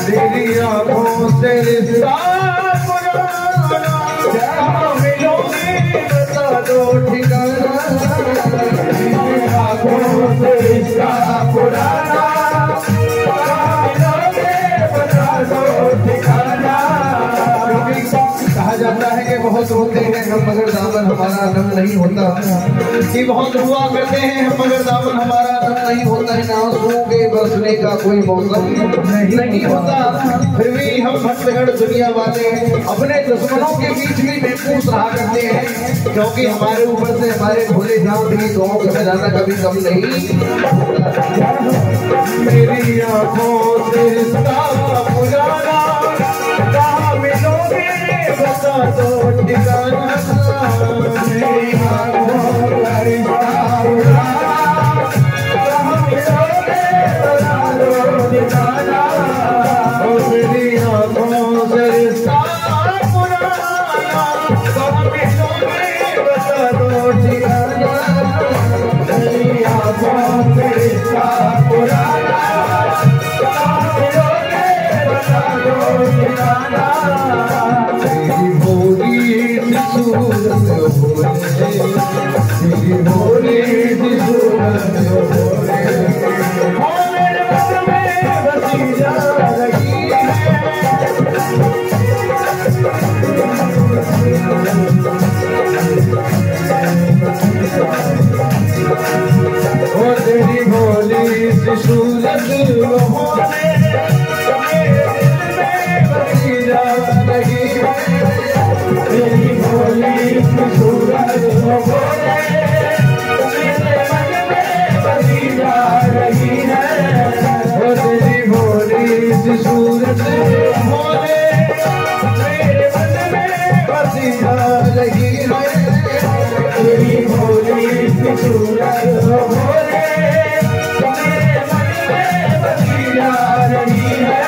तेरी आँखों से रिश्ता पुराना कहाँ मिलोगे बता दो ठिकाना आँखों से रिश्ता पुराना बता दो ठिकाना कहा जाता है कि बहुत रोते हैं हम मगर दामन हमारा नम नहीं होता कि बहुत हुआ करते हैं हम मगर दामन हमारा नम नहीं होता है ना आंसुओं के बरसने का कोई मौसम नहीं होता फिर भी हम भक्तगण दुनिया वाले अपने दुश्मनों के बीच भी बेकूफ रहा करते हैं क्योंकि हमारे ऊपर से हमारे भोले नाथ की दुआओं का खजाना कभी कम नहीं मेरी आँखों से रिश्ता पुराना कहाँ मिलोगे बता दो ठिकाना मेरी आँखों का रिश्ता पुराना कहाँ मिलोगे बता दो ठिकाना मेरी आँखों से रिश्ता पुराना कहाँ मिलोगे बता दो ठिकाना मेरी आँखों से रिश्ता पुराना तेरी भोली सूरत भोले मेरे मन में बसी जा रही और तेरी भोली सी सूरत भोले तेरी भोली सूरत भोले मेरे मन में बसी जा रही है वो तेरी भोली सूरत भोले मेरे मन में बसी जा रही है तेरी भोली सूरत भोले मेरे मन में बसी जा रही है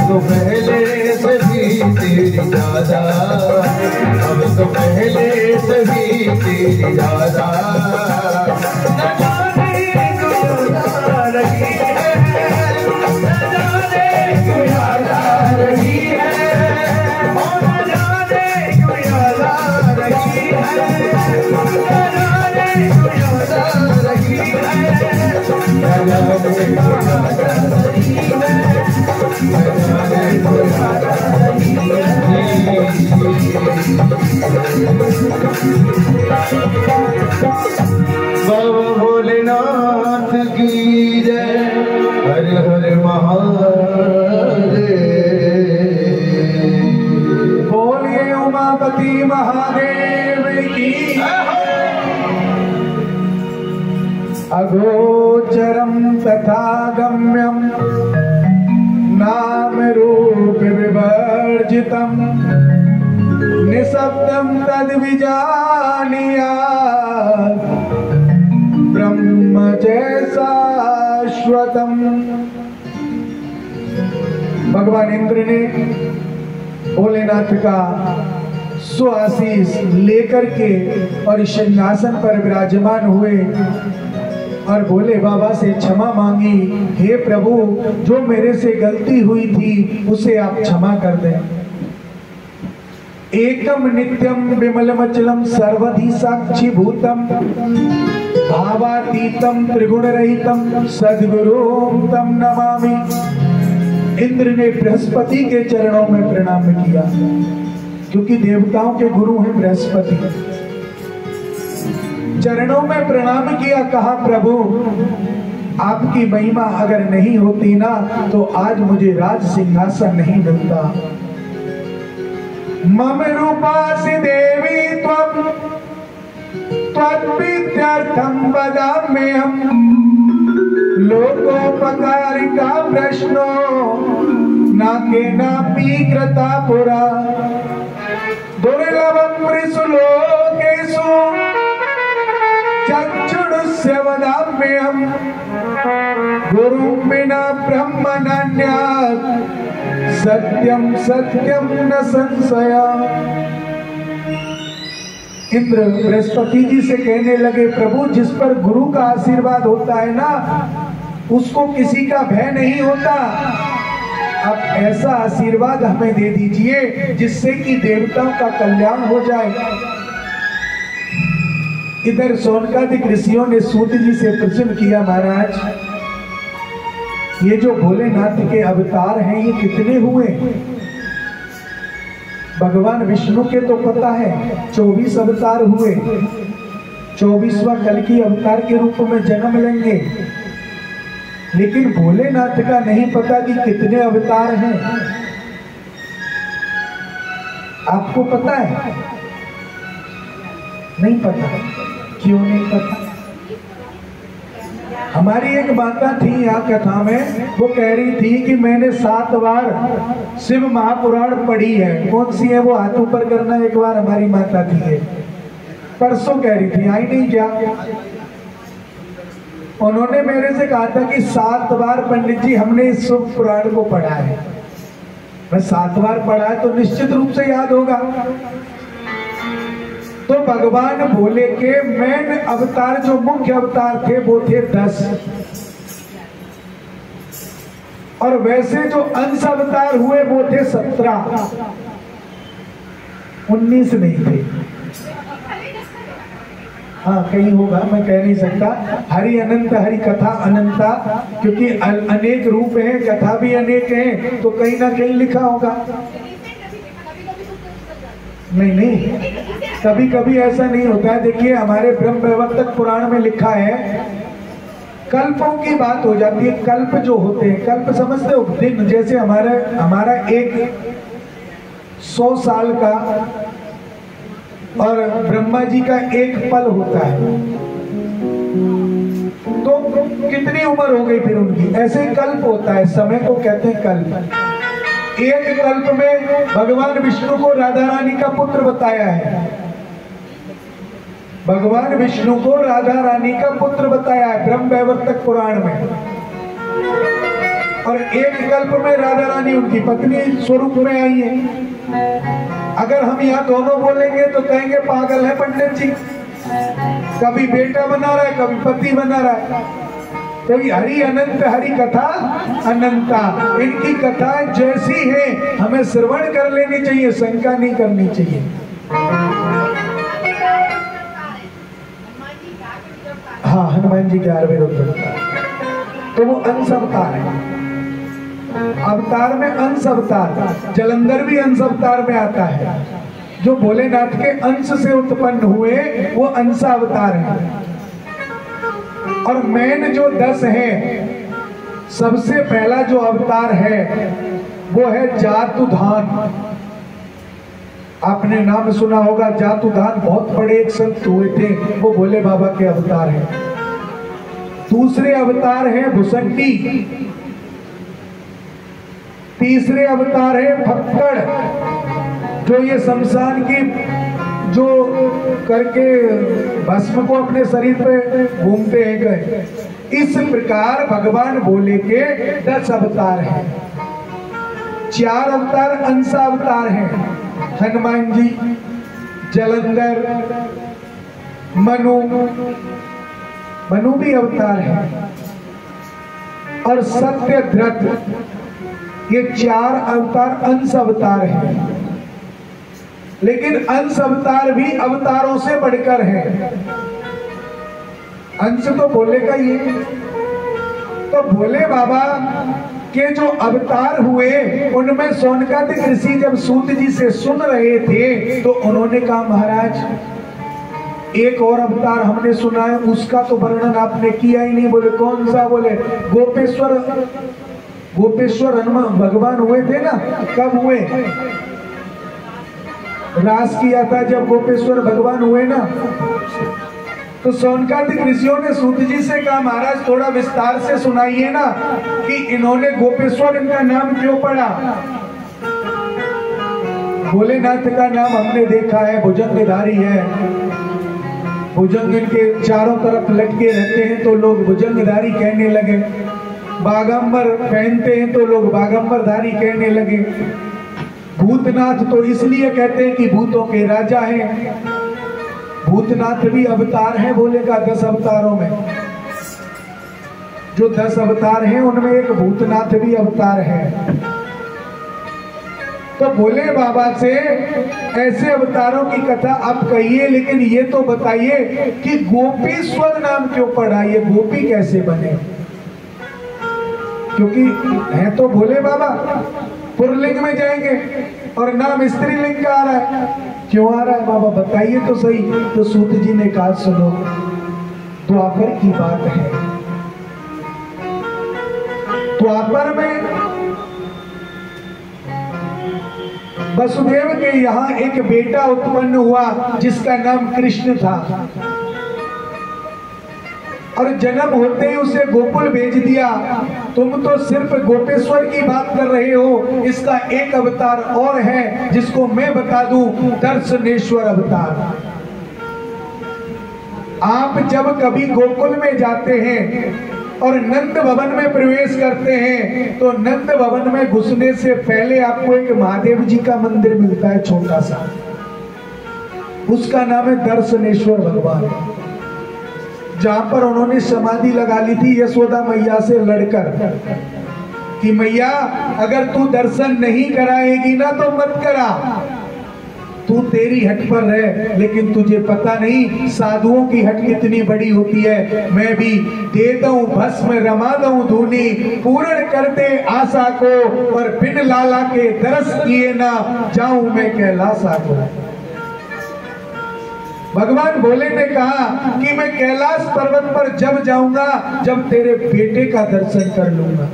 तो पहले से भी तेरी दादा अब तो पहले से भी तेरी दादा न जाने क्यों आ रही है न जाने क्यों आ रही है न जाने क्यों आ रही है न जाने क्यों आ रही है न जाने क्यों आ रही बाबा भोलेनाथ की जय हर हर महादेव बोलिए उमापति महादेव की अगोचरम तथा गम्यम नाम रूप विवर्जितम शब्दम तद विजानिया ब्रह्म जैसा शाश्वतम। भगवान इंद्र ने भोलेनाथ का स्वाशीष लेकर के और सिंहासन पर विराजमान हुए और भोले बाबा से क्षमा मांगी, हे प्रभु जो मेरे से गलती हुई थी उसे आप क्षमा कर दें। एकम नित्यम विमलमचलम सर्वधि साक्षी भूतम भावातीतम त्रिगुण रहितम सद्गुरुम तम नमामि। इंद्र ने बृहस्पति के चरणों में प्रणाम किया, क्योंकि देवताओं के गुरु हैं बृहस्पति। चरणों में प्रणाम किया, कहा प्रभु आपकी महिमा अगर नहीं होती ना तो आज मुझे राज सिंहासन नहीं मिलता। मम रूपासि देवी त्वं त्वद्विद्यार्थं वदाम्यहम् लोकोपकारिका प्रश्नो न केनापि कृता पुरा। दुर्लभं त्रिषु लोकेषु चक्षुरुस्य वदाम्यहम् गुरुं विना ब्रह्म नान्यात् सत्यम सत्यम न संशय। इंद्र बृहस्पति जी से कहने लगे, प्रभु जिस पर गुरु का आशीर्वाद होता है ना उसको किसी का भय नहीं होता। अब ऐसा आशीर्वाद हमें दे दीजिए जिससे कि देवताओं का कल्याण हो जाए। इधर शौनकादिक ऋषियों ने सूत जी से प्रश्न किया, महाराज ये जो भोलेनाथ के अवतार हैं ये कितने हुए? भगवान विष्णु के तो पता है 24 अवतार हुए, 24वां कल्कि अवतार के रूप में जन्म लेंगे, लेकिन भोलेनाथ का नहीं पता कि कितने अवतार हैं। आपको पता है? नहीं पता। क्यों नहीं पता? हमारी एक माता थी यहाँ कथा में, वो कह रही थी कि मैंने 7 बार शिव महापुराण पढ़ी है। कौन सी है वो? हाथ ऊपर करना। एक बार हमारी माता थी है, परसों कह रही थी, आई नहीं क्या? उन्होंने मेरे से कहा था कि 7 बार पंडित जी हमने इस शिव पुराण को पढ़ा है। मैं 7 बार पढ़ा है तो निश्चित रूप से याद होगा। तो भगवान भोले के मेन अवतार जो मुख्य अवतार थे वो थे 10, और वैसे जो अंश अवतार हुए वो थे 17, 19 नहीं थे। हाँ कहीं होगा, मैं कह नहीं सकता। हरि अनंत हरि कथा अनंता, क्योंकि अनेक रूप हैं, कथा भी अनेक हैं, तो कहीं ना कहीं लिखा होगा। नहीं, कभी कभी ऐसा नहीं होता है। देखिए हमारे ब्रह्म वैवर्तक पुराण में लिखा है, कल्पों की बात हो जाती है। कल्प जो होते हैं, कल्प समझते हो? दिन, जैसे हमारा एक 100 साल का और ब्रह्मा जी का एक पल होता है, तो कितनी उम्र हो गई फिर उनकी? ऐसे ही कल्प होता है, समय को कहते हैं कल्प। एक कल्प में भगवान विष्णु को राधा रानी का पुत्र बताया है। भगवान विष्णु को राधा रानी का पुत्र बताया है ब्रह्म वैवर्तक पुराण में। और एक कल्प में राधा रानी उनकी पत्नी स्वरूप में आई है। अगर हम यहाँ दोनों बोलेंगे तो कहेंगे पागल है पंडित जी, कभी बेटा बना रहा है कभी पति बना रहा है। तो हरि अनंत हरि कथा अनंता, इनकी कथाएं जैसी हैं हमें श्रवण कर लेनी चाहिए, शंका नहीं करनी चाहिए। हाँ हनुमान जी के 11वें रूप अवतार, तो वो अंश अवतार है। अवतार में अंश अवतार, जलंधर भी अंश अवतार में आता है। जो भोलेनाथ के अंश से उत्पन्न हुए वो अंश अवतार है। और मेन जो 10 है, सबसे पहला जो अवतार है वो है जातुधान। आपने नाम सुना होगा जातुधान, बहुत बड़े एक संत हुए थे, वो भोले बाबा के अवतार हैं। दूसरे अवतार है भुसंडी, तीसरे अवतार है फक्कड़, जो ये शमशान की जो करके भस्म को अपने शरीर पे घूमते हैं गए, इस प्रकार भगवान भोले के 10 अवतार हैं। 4 अवतार अंशावतार हैं, हनुमान जी, जलंधर, मनु भी अवतार है, और सत्यध्रत, ये 4 अवतार अंश अवतार हैं। लेकिन अंश अवतार भी अवतारों से बढ़कर है। अंश तो भोले का ही है। तो भोले बाबा के जो अवतार हुए उनमें सोनकादिक ऋषि जब सूत जी से सुन रहे थे तो उन्होंने कहा, महाराज एक और अवतार हमने सुना है, उसका तो वर्णन आपने किया ही नहीं। बोले कौन सा? बोले गोपेश्वर हनुमान भगवान हुए थे ना। कब हुए? रास किया था जब गोपेश्वर भगवान हुए ना। तो सोनकादिक ऋषियों ने सूत जी से कहा, महाराज थोड़ा विस्तार से सुनाइए ना कि इन्होंने गोपेश्वर इनका नाम क्यों पड़ा। भोलेनाथ का नाम हमने देखा है, भुजंगधारी है, भुजंग इनके चारों तरफ लटके रहते हैं तो लोग भुजंगधारी कहने लगे। बागंबर पहनते हैं तो लोग बागंबरधारी कहने लगे। भूतनाथ तो इसलिए कहते हैं कि भूतों के राजा हैं। भूतनाथ भी अवतार है भोले का 10 अवतारों में। जो 10 अवतार हैं उनमें एक भूतनाथ भी अवतार है। तो भोले बाबा से ऐसे अवतारों की कथा आप कहिए, लेकिन ये तो बताइए कि गोपीश्वर नाम क्यों पड़ा, ये गोपी कैसे बने? क्योंकि है तो भोले बाबा, पुरलिंग में जाएंगे और नाम स्त्रीलिंग का आ रहा है। क्यों आ रहा है बाबा, बताइए तो सही। तो सूत जी ने कहा, सुनो, द्वापर की बात है। द्वापर में वसुदेव के यहाँ एक बेटा उत्पन्न हुआ जिसका नाम कृष्ण था, और जन्म होते ही उसे गोकुल भेज दिया। तुम तो सिर्फ गोपेश्वर की बात कर रहे हो, इसका एक अवतार और है जिसको मैं बता दूं, दर्शनेश्वर अवतार। आप जब कभी गोकुल में जाते हैं और नंद भवन में प्रवेश करते हैं तो नंद भवन में घुसने से पहले आपको एक महादेव जी का मंदिर मिलता है छोटा सा, उसका नाम है दर्शनेश्वर भगवान, जहां पर उन्होंने समाधि लगा ली थी यशोदा मैया से लड़कर कि मैया अगर तू दर्शन नहीं कराएगी ना तो मत करा, तू तेरी हट पर रह, लेकिन तुझे पता नहीं साधुओं की हट कितनी बड़ी होती है। मैं भी दे दूं भस्म रमा दूं धूनी, पूर्ण कर दे आशा को, और बिन लाला के दरस किए ना जाऊं मैं कैलाशा को। भगवान भोले ने कहा कि मैं कैलाश पर्वत पर जब जाऊंगा जब तेरे बेटे का दर्शन कर लूंगा।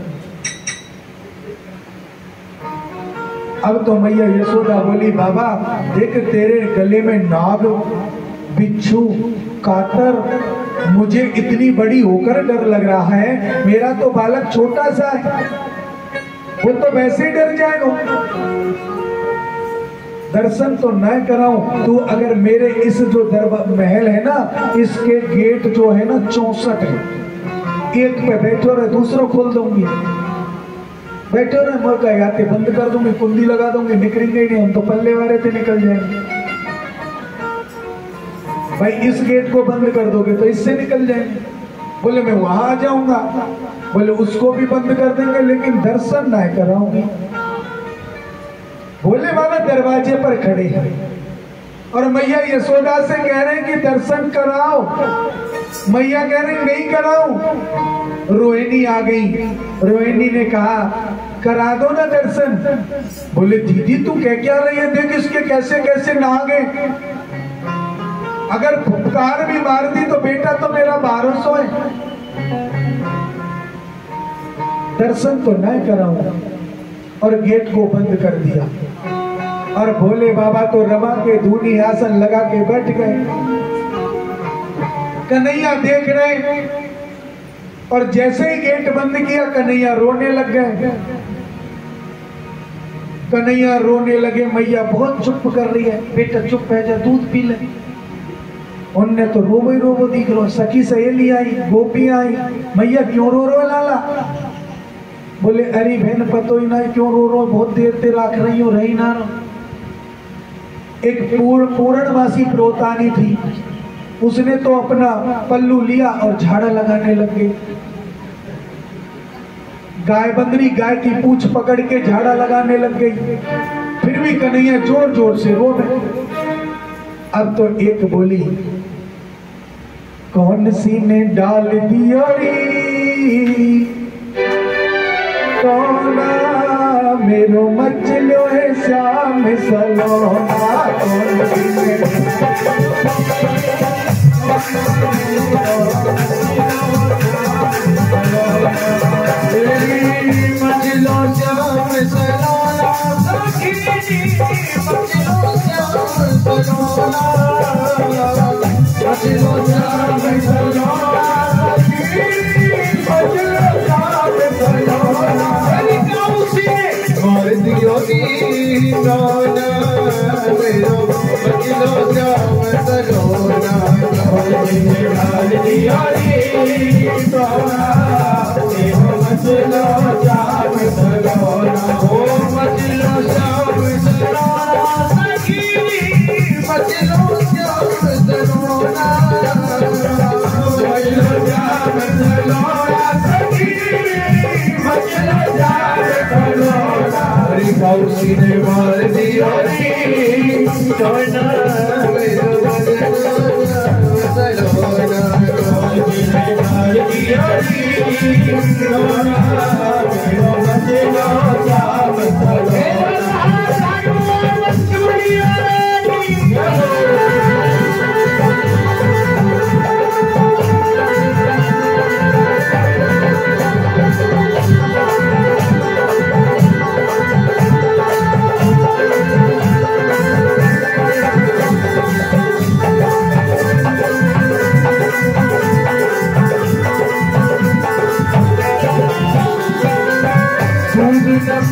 अब तो मैया यशोदा बोली, बाबा देख तेरे गले में नाग, बिच्छू, कातर, मुझे इतनी बड़ी होकर डर लग रहा है, मेरा तो बालक छोटा सा है, वो तो वैसे ही डर जाएगा। दर्शन तो न कराऊं, तू अगर मेरे इस जो दरबार महल है ना, इसके गेट जो है ना 64 है, एक पे बैठो रहे, दूसरा खोल दूंगी, बैठो रहे, मौका आते बंद कर दूंगी, कुंडी लगा दूंगी, निकलेंगे नहीं, हम तो पल्ले वाले थे निकल जाएंगे। भाई इस गेट को बंद कर दोगे तो इससे निकल जाएंगे। बोले मैं वहां आ जाऊंगा, बोले उसको भी बंद कर देंगे लेकिन दर्शन ना कराऊंगी। भोले बाबा दरवाजे पर खड़े हैं और मैया यशोदा से कह रहे हैं कि दर्शन कराओ। मैया कह रही नहीं कराऊं। रोहिणी आ गई, रोहिणी ने कहा करा दो ना दर्शन। बोले दीदी तू क्या रही है, देख इसके कैसे कैसे नहा गए, अगर फुफकार भी मार दी तो बेटा तो मेरा 1200 है, दर्शन तो न कराऊं। और गेट को बंद कर दिया और भोले बाबा तो रमा के धूनी आसन लगा के बैठ गए। कन्हैया देख रहे और जैसे ही गेट बंद किया कन्हैया रोने लग गए। कन्हैया रोने लगे, मैया बहुत चुप कर रही है, बेटा चुप है जा, दूध पी ले। उनने तो रोबो दिख रो, सखी सहेली आई, गोपी आई, मैया क्यों रो लाला? बोले अरे बहन पतो ही ना क्यों रो, बहुत देर ते राख रही हो, रही ना रो। एक पूर्णवासी प्रोतानी थी, उसने तो अपना पल्लू लिया और झाड़ा लगाने लग गई। गाय बंदरी गाय की पूंछ पकड़ के झाड़ा लगाने लग गई। फिर भी कन्हैया जोर जोर से रो रहे। अब तो एक बोली, कौन सी ने डाल दिया कौना मेरो मचलो है श्याम सलोना, कौन सी ने मचलो श्याम सलोना, मचलो श्याम सलोना, मचलो श्याम सलोना, मार दियो दीवाना मेरो, मचलो श्याम सलोना, मार दियो दीवाना मेरो, मचलो श्याम सलोना, ओ मचलो श्याम सलोना, सखी मचलो श्याम सलोना, मचलो श्याम सलोना, सखी मचलो श्याम सलोना, कौसी ने मार दिया सोना मेरो, मचलो सलोना, कौसी ने मार दिया सोना मेरो, मचलो श्याम सलोना।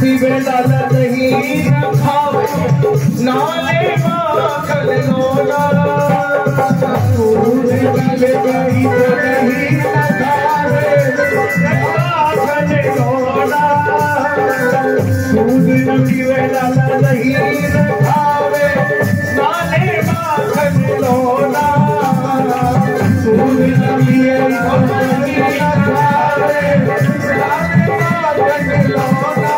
पीवे लाला नहीं खावे, नाले माखन लोला, दूध पीवे गई तो नहीं खावे, माखन लोला, दूध पीवे लाला नहीं खावे, नाले माखन लोला, दूध पीवे तो नहीं खावे, नाले माखन लोला।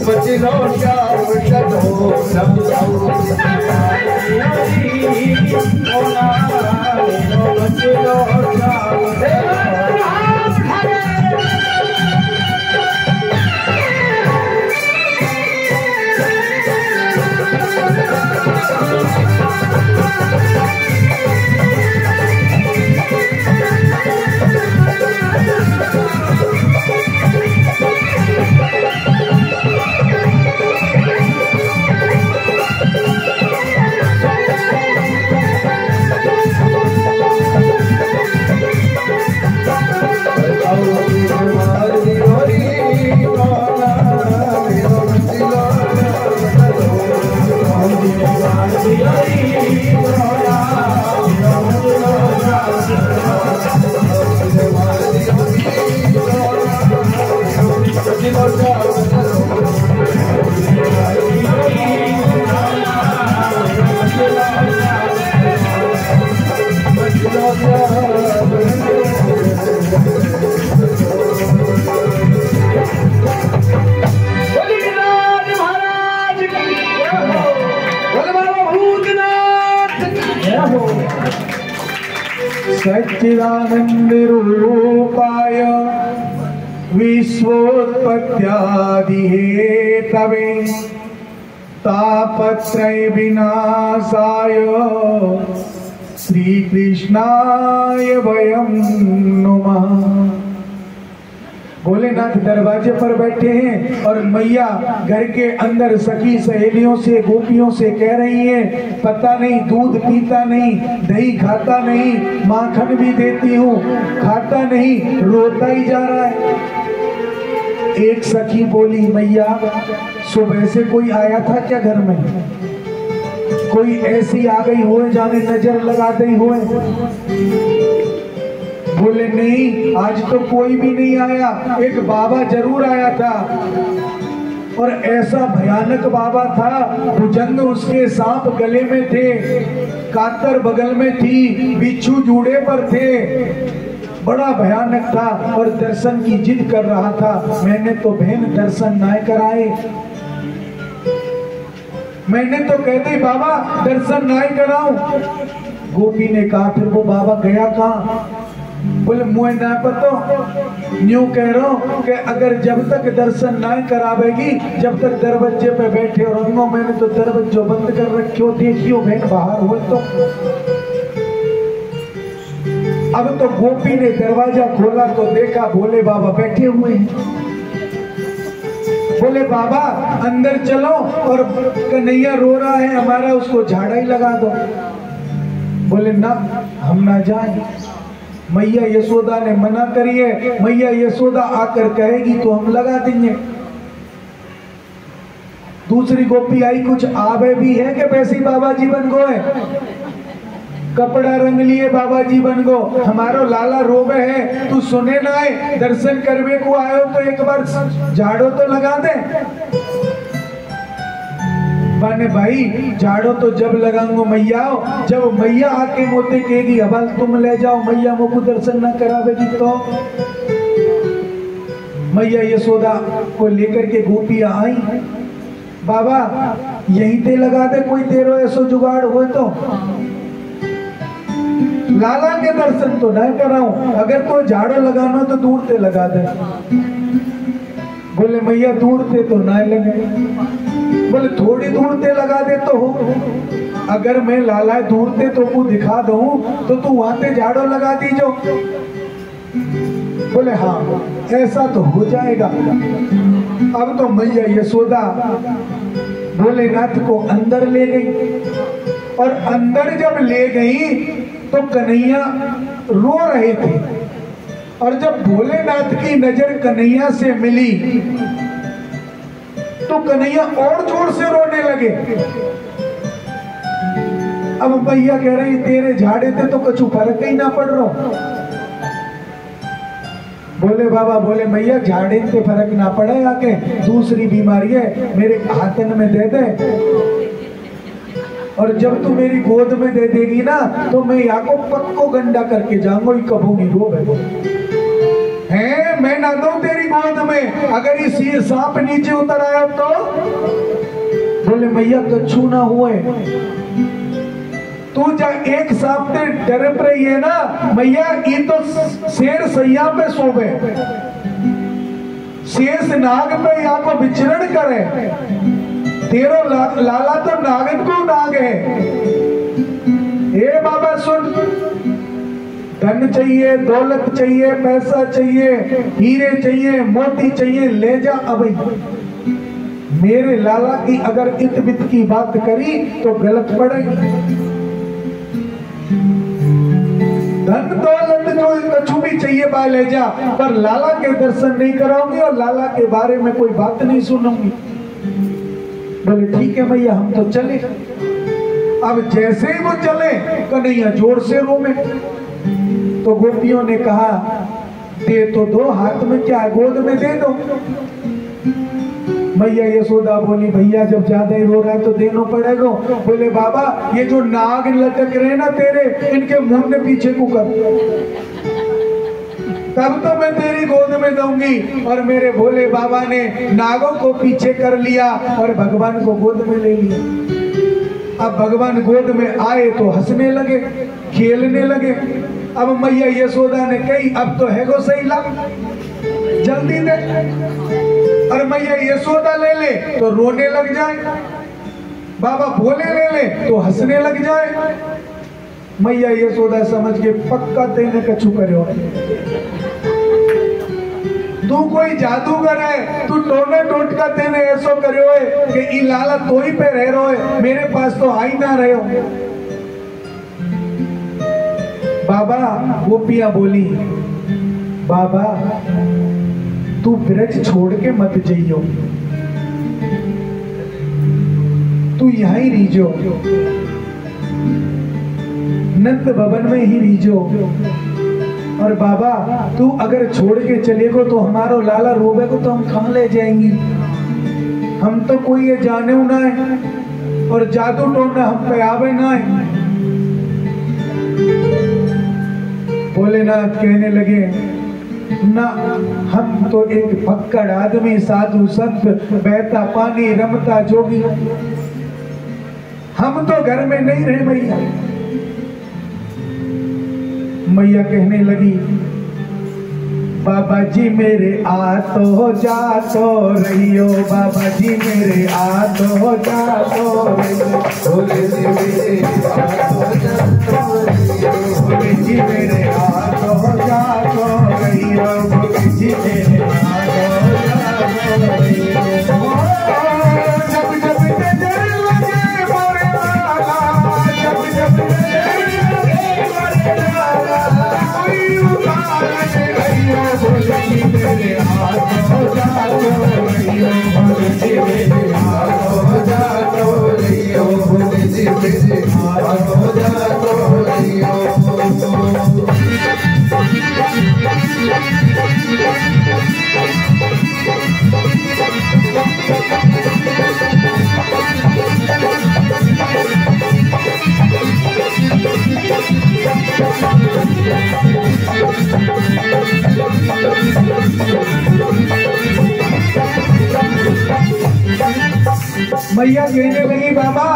बचलो श्याम सच्चिदानंद रूपाय विश्वोत्पत्त्यादि हेतवे तापत्रय विनाशाय श्री कृष्णाय वयं नमः। भोलेनाथ दरवाजे पर बैठे हैं और मैया घर के अंदर सखी सहेलियों से गोपियों से कह रही हैं, पता नहीं दूध पीता नहीं, दही खाता नहीं, माखन भी देती हूँ खाता नहीं, रोता ही जा रहा है। एक सखी बोली, मैया सुबह से कोई आया था क्या घर में? कोई ऐसी आ गई हो जाने नजर लगा गई हो? बोले नहीं, आज तो कोई भी नहीं आया, एक बाबा जरूर आया था और ऐसा भयानक बाबा था, भुजंग उसके सांप गले में थे, कातर बगल में थी, बिच्छू जूड़े पर थे, बड़ा भयानक था और दर्शन की जिद कर रहा था। मैंने तो बहन दर्शन ना कराए, मैंने तो कहते बाबा दर्शन ना कराऊं। गोपी ने कहा फिर वो बाबा गया कहाँ? बोले मुझे ना पता, न्यू कह रहा हूँ कि अगर जब तक दर्शन ना करावेगी, जब तक दरवाजे पे बैठे और रंगों, मैंने तो दरवाजे बंद कर रखियो, देखियो बहन बाहर हुए तो। अब तो गोपी ने दरवाजा खोला तो देखा भोले बाबा बैठे हुए हैं। बोले बाबा अंदर चलो और कन्हैया रो रहा है हमारा, उसको झाड़ा ही लगा दो। बोले ना, हम ना जाएं, मैया यशोदा ने मना करी है, मैया यशोदा आकर कहेगी तो हम लगा देंगे। दूसरी गोपी आई, कुछ आवे भी है कि वैसे ही बाबा जी बन गए, कपड़ा रंग लिए बाबा जी बन गो, हमारो लाला रोवे है, तू सुने ना है, दर्शन करवे को आयो तो एक बार झाड़ो तो लगा दे। माने भाई झाड़ो तो जब लगाऊंगा मैया, जब मैया आके मोते कहेगी हवाल तुम ले जाओ, मैया मुझको दर्शन ना करावेगी तो। मैया यशोदा को लेकर के गोपियां आई, बाबा यहीं ते लगा दे, कोई तेरो ऐसो जुगाड़ हो तो। लाला के दर्शन तो ना कराऊं, अगर तो झाड़ो लगाना तो दूर ते लगा दे। बोले मैया दूर ते तो ना लगे। बोले थोड़ी दूर ते लगा दे तो हो, अगर मैं लाला दूर ते तो को दिखा दूं तो तू वहां पे झाड़ो लगा दीजो। बोले हाँ ऐसा तो हो जाएगा। अब तो मैया यशोदा भोलेनाथ को अंदर ले गई और अंदर जब ले गई तो कन्हैया रो रहे थे और जब भोलेनाथ की नजर कन्हैया से मिली तो कन्हैया और जोर से रोने लगे। अब मैया कह रही तेरे झाड़े थे तो कुछ फर्क ही ना पड़ रहा। बोले बाबा, बोले मैया झाड़े से फर्क ना पड़े, आके दूसरी बीमारी है मेरे हाथन में दे दे और जब तू मेरी गोद में दे देगी ना तो मैं यहाँ को पक्को गंडा करके जाऊंगा, कबू नहीं रो है, मैं ना दूं तेरी गोद में। अगर इस ये सांप नीचे उतर आया तो बोले मैया कछु ना हुए, तू जा एक सामने डरप रही है ना मैया, ये तो शेर सैया पे सोवे, शेष नाग पे या को विचरण करे, तेरो लाला तो नागन को नाग है। ए बाबा सुन, धन चाहिए, दौलत चाहिए, पैसा चाहिए, हीरे चाहिए, मोती चाहिए, ले जा अभी। मेरे लाला की अगर इत बित की बात करी तो गलत पड़ेगी। धन दौलत जो कछु भी चाहिए बा ले जा, पर लाला के दर्शन नहीं कराऊंगी और लाला के बारे में कोई बात नहीं सुनूंगी। बोले ठीक है भैया हम तो चले। अब जैसे ही वो चले कन्हैया जोर से रोवे। तो गोपियों ने कहा दे तो दो, हाथ में क्या गोद में दे दो। मैया यशोदा बोली भैया जब ज्यादा ही रो रहा है तो देना पड़ेगा। बोले बाबा ये जो नाग लटक रहे ना तेरे, इनके मुंह में पीछे को कर, तब तो मैं तेरी गोद में दूंगी। और मेरे भोले बाबा ने नागों को पीछे कर लिया और भगवान को गोद में ले लिया। अब भगवान गोद में आए तो हंसने लगे, खेलने लगे। अब मैया यशोदा ने कही अब तो है गो सही ला, जल्दी दे। और मैया यशोदा ले ले तो रोने लग जाए, बाबा भोले ले ले तो हंसने लग जाए। मैया यशोदा समझ के पक्का तेने कछु करो, तू कोई जादूगर है, तू टोने टोटका तेने ऐसो करो है कि ई लाला तो ही पे रह रो है, मेरे पास तो आई ना रहे हो। बाबा गोपियां बोली बाबा तू ब्रज छोड़ के मत जाइयो, तू यहाँ ही रीजो, नंद भवन में ही रीजो। और बाबा तू अगर छोड़ के चलेगो तो हमारो लाला रोवेगो तो हम कहाँ ले जाएंगी, हम तो कोई ये जाने ना है और जादू टोना हम पे आवे ना है। भोलेनाथ कहने लगे ना, हम तो एक भक्कड़ आदमी, साधु संत, बहता पानी, रमता जोगी, हम तो घर में नहीं रहे मैया। मैया कहने लगी बाबा जी मेरे आ तो जा तो रहियो, बाबा जी मेरे आ तो जा तो रहियो, भोले जी मेरे आ तो जा तो रहियो, भोले जी मेरे आ तो जा तो रहियो, भोले जी मेरे आ तो जा तो रहियो। जब जब नजर लगे मोरे लाला, जब जब नजर लगे मोरे लाला, कोई उतार के रहियो, भोले जी मेरे आ तो जा तो रहियो, भोले जी मेरे आ तो जा तो रहियो, भोले जी मेरे आ तो जा तो रहियो। मैया कहने लगी बाबा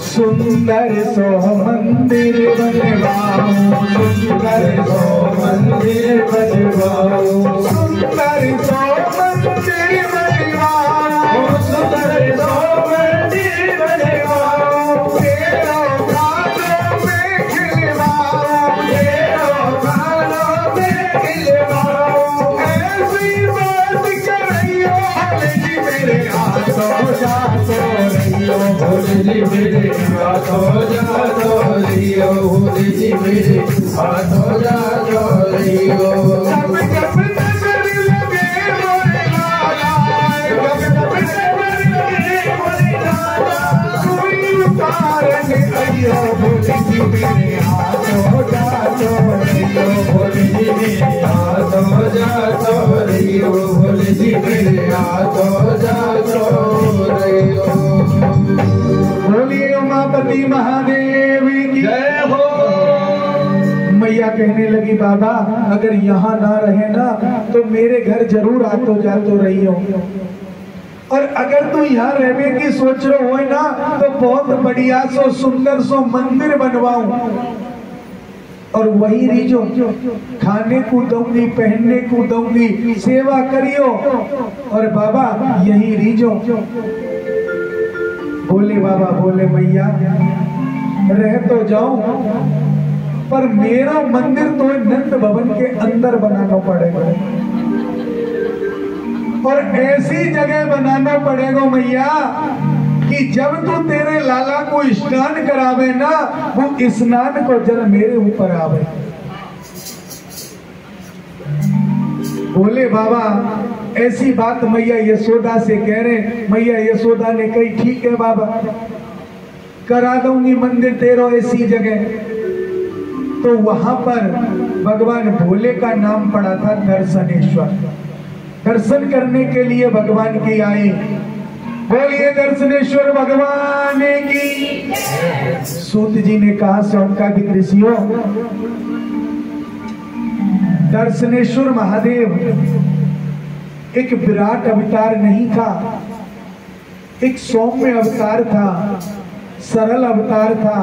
सुंदर सो मंदिर बनवाओ, सुंदर सो मंदिर बनवाओ, सुंदर सो मंदिर बनवाओ, सुंदर सो मंदिर बनवाओ, तेरो गालों में खिलवाओ, तेरो गालों में खिलवाओ, ऐसी बात करियो भोले जी मेरे आ तो जा तो रहियो, भोले जी मेरे आ तो जा तो रहियो, भोले जी मेरे आ तो जा तो रहियो। जब जब नजर लगे मोरे लाला, जब जब नजर लगे मोरे लाला, कोई उतार के रहियो, भोले जी मेरे आ तो जा तो रहियो, भोले जी मेरे आ तो जा तो रहियो, भोले जी मेरे आ तो जा तो रहियो। बोलिए उमापति महादेव की जय हो। मैया कहने लगी बाबा अगर यहाँ ना रहे ना तो मेरे घर जरूर आतो जातो रहियो, और अगर तू यहाँ रहने की सोच रहे हो ना तो बहुत बढ़िया सो सुंदर सो मंदिर बनवाऊं और वही रीजो खाने को दूंगी, पहनने को दूंगी, सेवा करियो। और बाबा यही रीजो बोले बाबा बोले मैया रह तो जाऊं पर मेरा मंदिर तो नंद भवन के अंदर बनाना पड़ेगा और ऐसी जगह बनाना पड़ेगा मैया कि जब तू तेरे लाला को स्नान करावे ना वो स्नान को जल मेरे ऊपर आवे। बोले बाबा ऐसी बात मैया यशोदा से कह रहे। मैया यशोदा ने कही ठीक है बाबा करा दूंगी मंदिर तेरो ऐसी जगह। तो वहां पर भगवान भोले का नाम पड़ा था दर्शनेश्वर। दर्शन करने के लिए भगवान की आई। बोलिए दर्शनेश्वर भगवान की। सूत जी ने कहा सौनकादिक ऋषियों दर्शनेश्वर महादेव एक विराट अवतार नहीं था, एक सौम्य अवतार था, सरल अवतार था।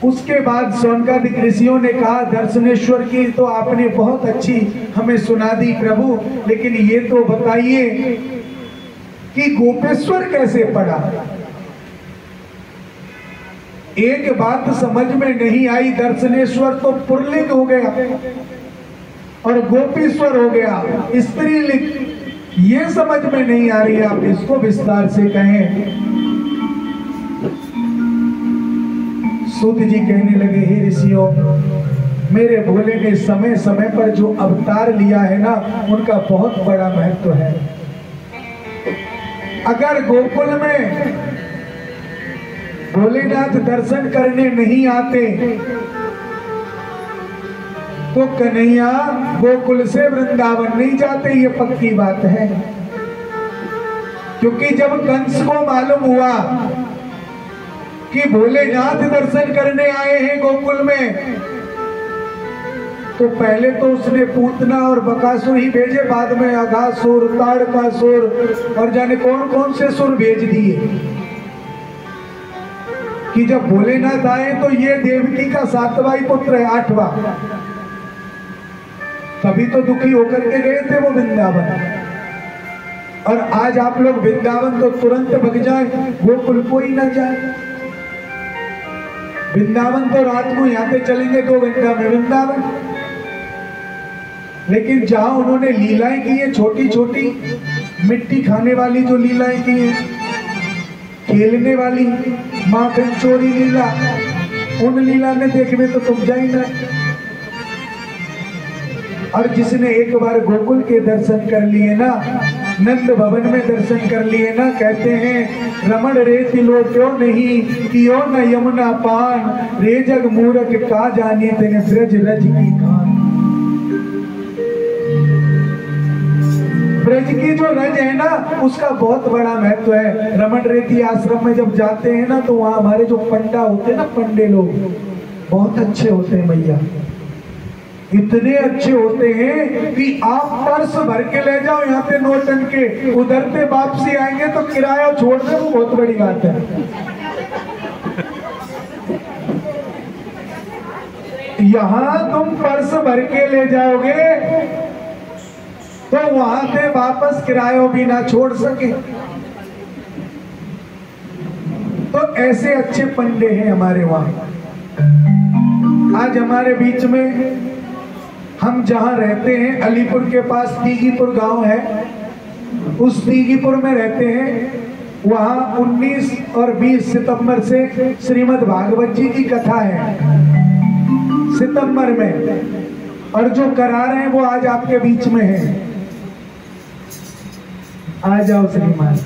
उसके बाद सौनकादिक ऋषियों ने कहा दर्शनेश्वर की तो आपने बहुत अच्छी हमें सुना दी प्रभु, लेकिन ये तो बताइए कि गोपेश्वर कैसे पड़ा। एक बात समझ में नहीं आई, दर्शनेश्वर तो पुल्लिंग हो गया और गोपेश्वर हो गया स्त्रीलिंग, ये समझ में नहीं आ रही। आप इसको विस्तार से कहें। सूत जी कहने लगे हे ऋषियों मेरे भोले ने समय समय पर जो अवतार लिया है ना उनका बहुत बड़ा महत्व है। अगर गोकुल में भोलेनाथ दर्शन करने नहीं आते तो कन्हैया गोकुल से वृंदावन नहीं जाते, ये पक्की बात है। क्योंकि जब कंस को मालूम हुआ कि भोलेनाथ दर्शन करने आए हैं गोकुल में तो पहले तो उसने पूतना और बकासुर ही भेजे, बाद में अघासुर, ताड़कासुर और जाने कौन कौन से सुर भेज दिए कि जब भोलेनाथ आए तो ये देवकी का 7वां पुत्र है, 8वां। तभी तो दुखी होकर के गए थे वो वृंदावन। और आज आप लोग वृंदावन तो तुरंत भग जाए, गोकुल कोई ना जाए। वृंदावन तो रात को यहाँ पे चलेंगे 2 घंटा में वृंदावन, लेकिन जहां उन्होंने लीलाएं की है छोटी छोटी मिट्टी खाने वाली जो लीलाएं की है, खेलने वाली माखन चोरी लीला, उन लीला ने देखने तो तुम जाए ना। और जिसने एक बार गोकुल के दर्शन कर लिए ना, नंद भवन में दर्शन कर लिए ना, कहते हैं रमण रे तिलो क्यों नहीं कियो न यमुना पान, रे जग मूरख का जानी तेने ब्रज रज की खान। ब्रज की जो रज है ना उसका बहुत बड़ा महत्व है। रमण रेती आश्रम में जब जाते हैं ना तो वहां हमारे जो पंडा होते हैं ना, पंडे लोग बहुत अच्छे होते हैं भैया, इतने अच्छे होते हैं कि आप पर्स भर के ले जाओ यहाँ पे नोटन के, उधर पे वापसी आएंगे तो किराया छोड़ दे, वो बहुत बड़ी बात है। यहाँ तुम पर्स भर के ले जाओगे तो वहां से वापस किराया भी ना छोड़ सके। तो ऐसे अच्छे पंडे हैं हमारे वहां। आज हमारे बीच में हम जहां रहते हैं अलीपुर के पास तीगीपुर गांव है, उस तीगीपुर में रहते हैं। वहां 19 और 20 सितंबर से श्रीमद् भागवत जी की कथा है सितंबर में, और जो करा रहे हैं वो आज आपके बीच में है। आ जाओ श्रीमान।